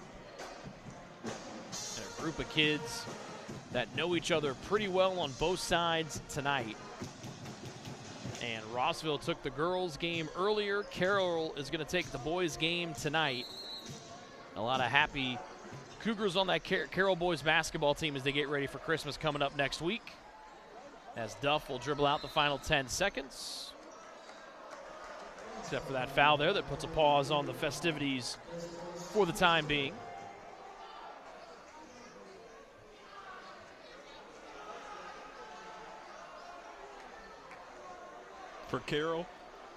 And a group of kids that know each other pretty well on both sides tonight. And Rossville took the girls' game earlier. Carroll is going to take the boys' game tonight. A lot of happy Cougars on that Carroll boys basketball team as they get ready for Christmas coming up next week. As Duff will dribble out the final 10 seconds. Except for that foul there that puts a pause on the festivities for the time being. For Carroll,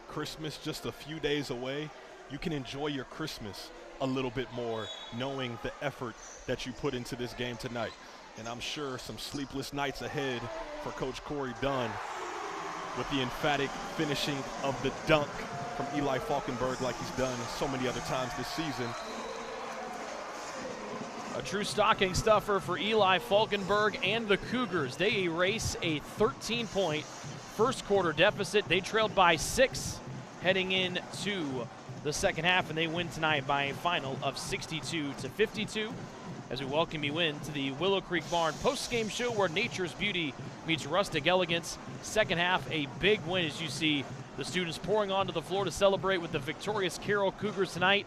Christmas just a few days away. You can enjoy your Christmas a little bit more knowing the effort that you put into this game tonight. And I'm sure some sleepless nights ahead for Coach Corey Dunn with the emphatic finishing of the dunk from Eli Falkenberg like he's done so many other times this season. A true stocking stuffer for Eli Falkenberg and the Cougars. They erase a 13-point first quarter deficit. They trailed by 6 heading into the second half, and they win tonight by a final of 62-52. As we welcome you in to the Willow Creek Barn post-game show where nature's beauty meets rustic elegance. Second half, a big win as you see the students pouring onto the floor to celebrate with the victorious Carroll Cougars tonight.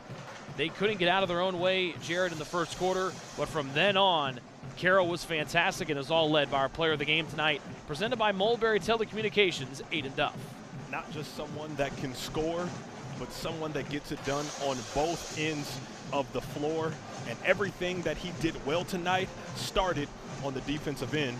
They couldn't get out of their own way, Jared, in the first quarter, but from then on, Carroll was fantastic and is all led by our player of the game tonight, presented by Mulberry Telecommunications, Aiden Duff. Not just someone that can score, but someone that gets it done on both ends of the floor. And everything that he did well tonight started on the defensive end,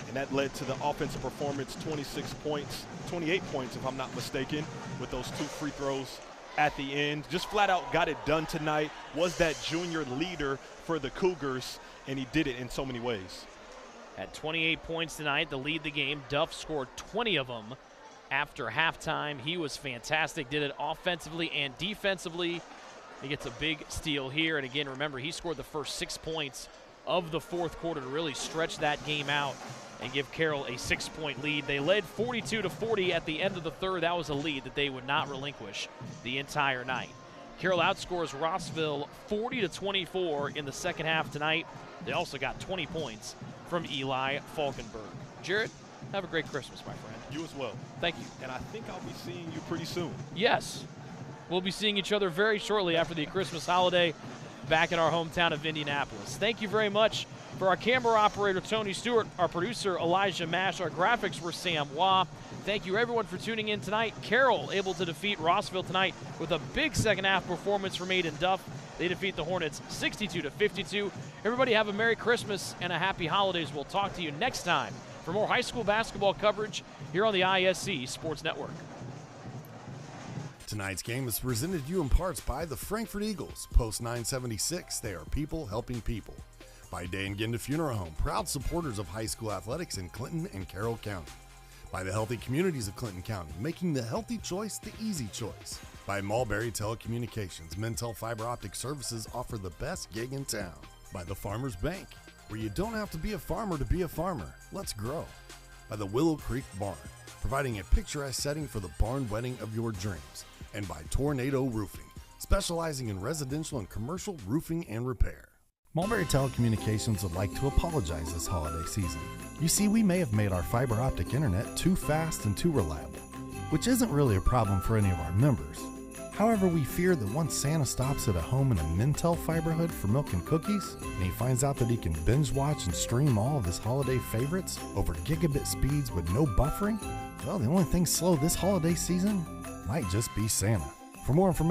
and that led to the offensive performance, 28 points if I'm not mistaken, with those 2 free throws at the end. Just flat out got it done tonight. Was that junior leader for the Cougars, and he did it in so many ways. At 28 points tonight to lead the game. Duff scored 20 of them after halftime. He was fantastic, did it offensively and defensively. He gets a big steal here, and again, remember, he scored the first 6 points of the fourth quarter to really stretch that game out and give Carroll a 6-point lead. They led 42-40 at the end of the third. That was a lead that they would not relinquish the entire night. Carroll outscores Rossville 40-24 in the second half tonight. They also got 20 points from Eli Falkenberg. Jared, have a great Christmas, my friend. You as well. Thank you. And I think I'll be seeing you pretty soon. Yes. We'll be seeing each other very shortly after the Christmas holiday back in our hometown of Indianapolis. Thank you very much for our camera operator, Tony Stewart, our producer, Elijah Mash, our graphics were Sam Wah. Thank you, everyone, for tuning in tonight. Carroll able to defeat Rossville tonight with a big second-half performance from Aiden Duff. They defeat the Hornets 62-52. Everybody have a Merry Christmas and a Happy Holidays. We'll talk to you next time for more high school basketball coverage here on the ISC Sports Network. Tonight's game is presented to you in parts by the Frankfurt Eagles. Post 976, they are people helping people. By Day and Ginda Funeral Home, proud supporters of high school athletics in Clinton and Carroll County. By the healthy communities of Clinton County, making the healthy choice the easy choice. By Mulberry Telecommunications, Mintel Fiber Optic Services offer the best gig in town. By the Farmers Bank, where you don't have to be a farmer to be a farmer. Let's grow. By the Willow Creek Barn, providing a picturesque setting for the barn wedding of your dreams. And by Tornado Roofing, specializing in residential and commercial roofing and repair. Mulberry Telecommunications would like to apologize this holiday season. You see, we may have made our fiber optic internet too fast and too reliable, which isn't really a problem for any of our members. However, we fear that once Santa stops at a home in a Mintel fiberhood for milk and cookies, and he finds out that he can binge watch and stream all of his holiday favorites over gigabit speeds with no buffering, well, the only thing slow this holiday season might just be Santa. For more information,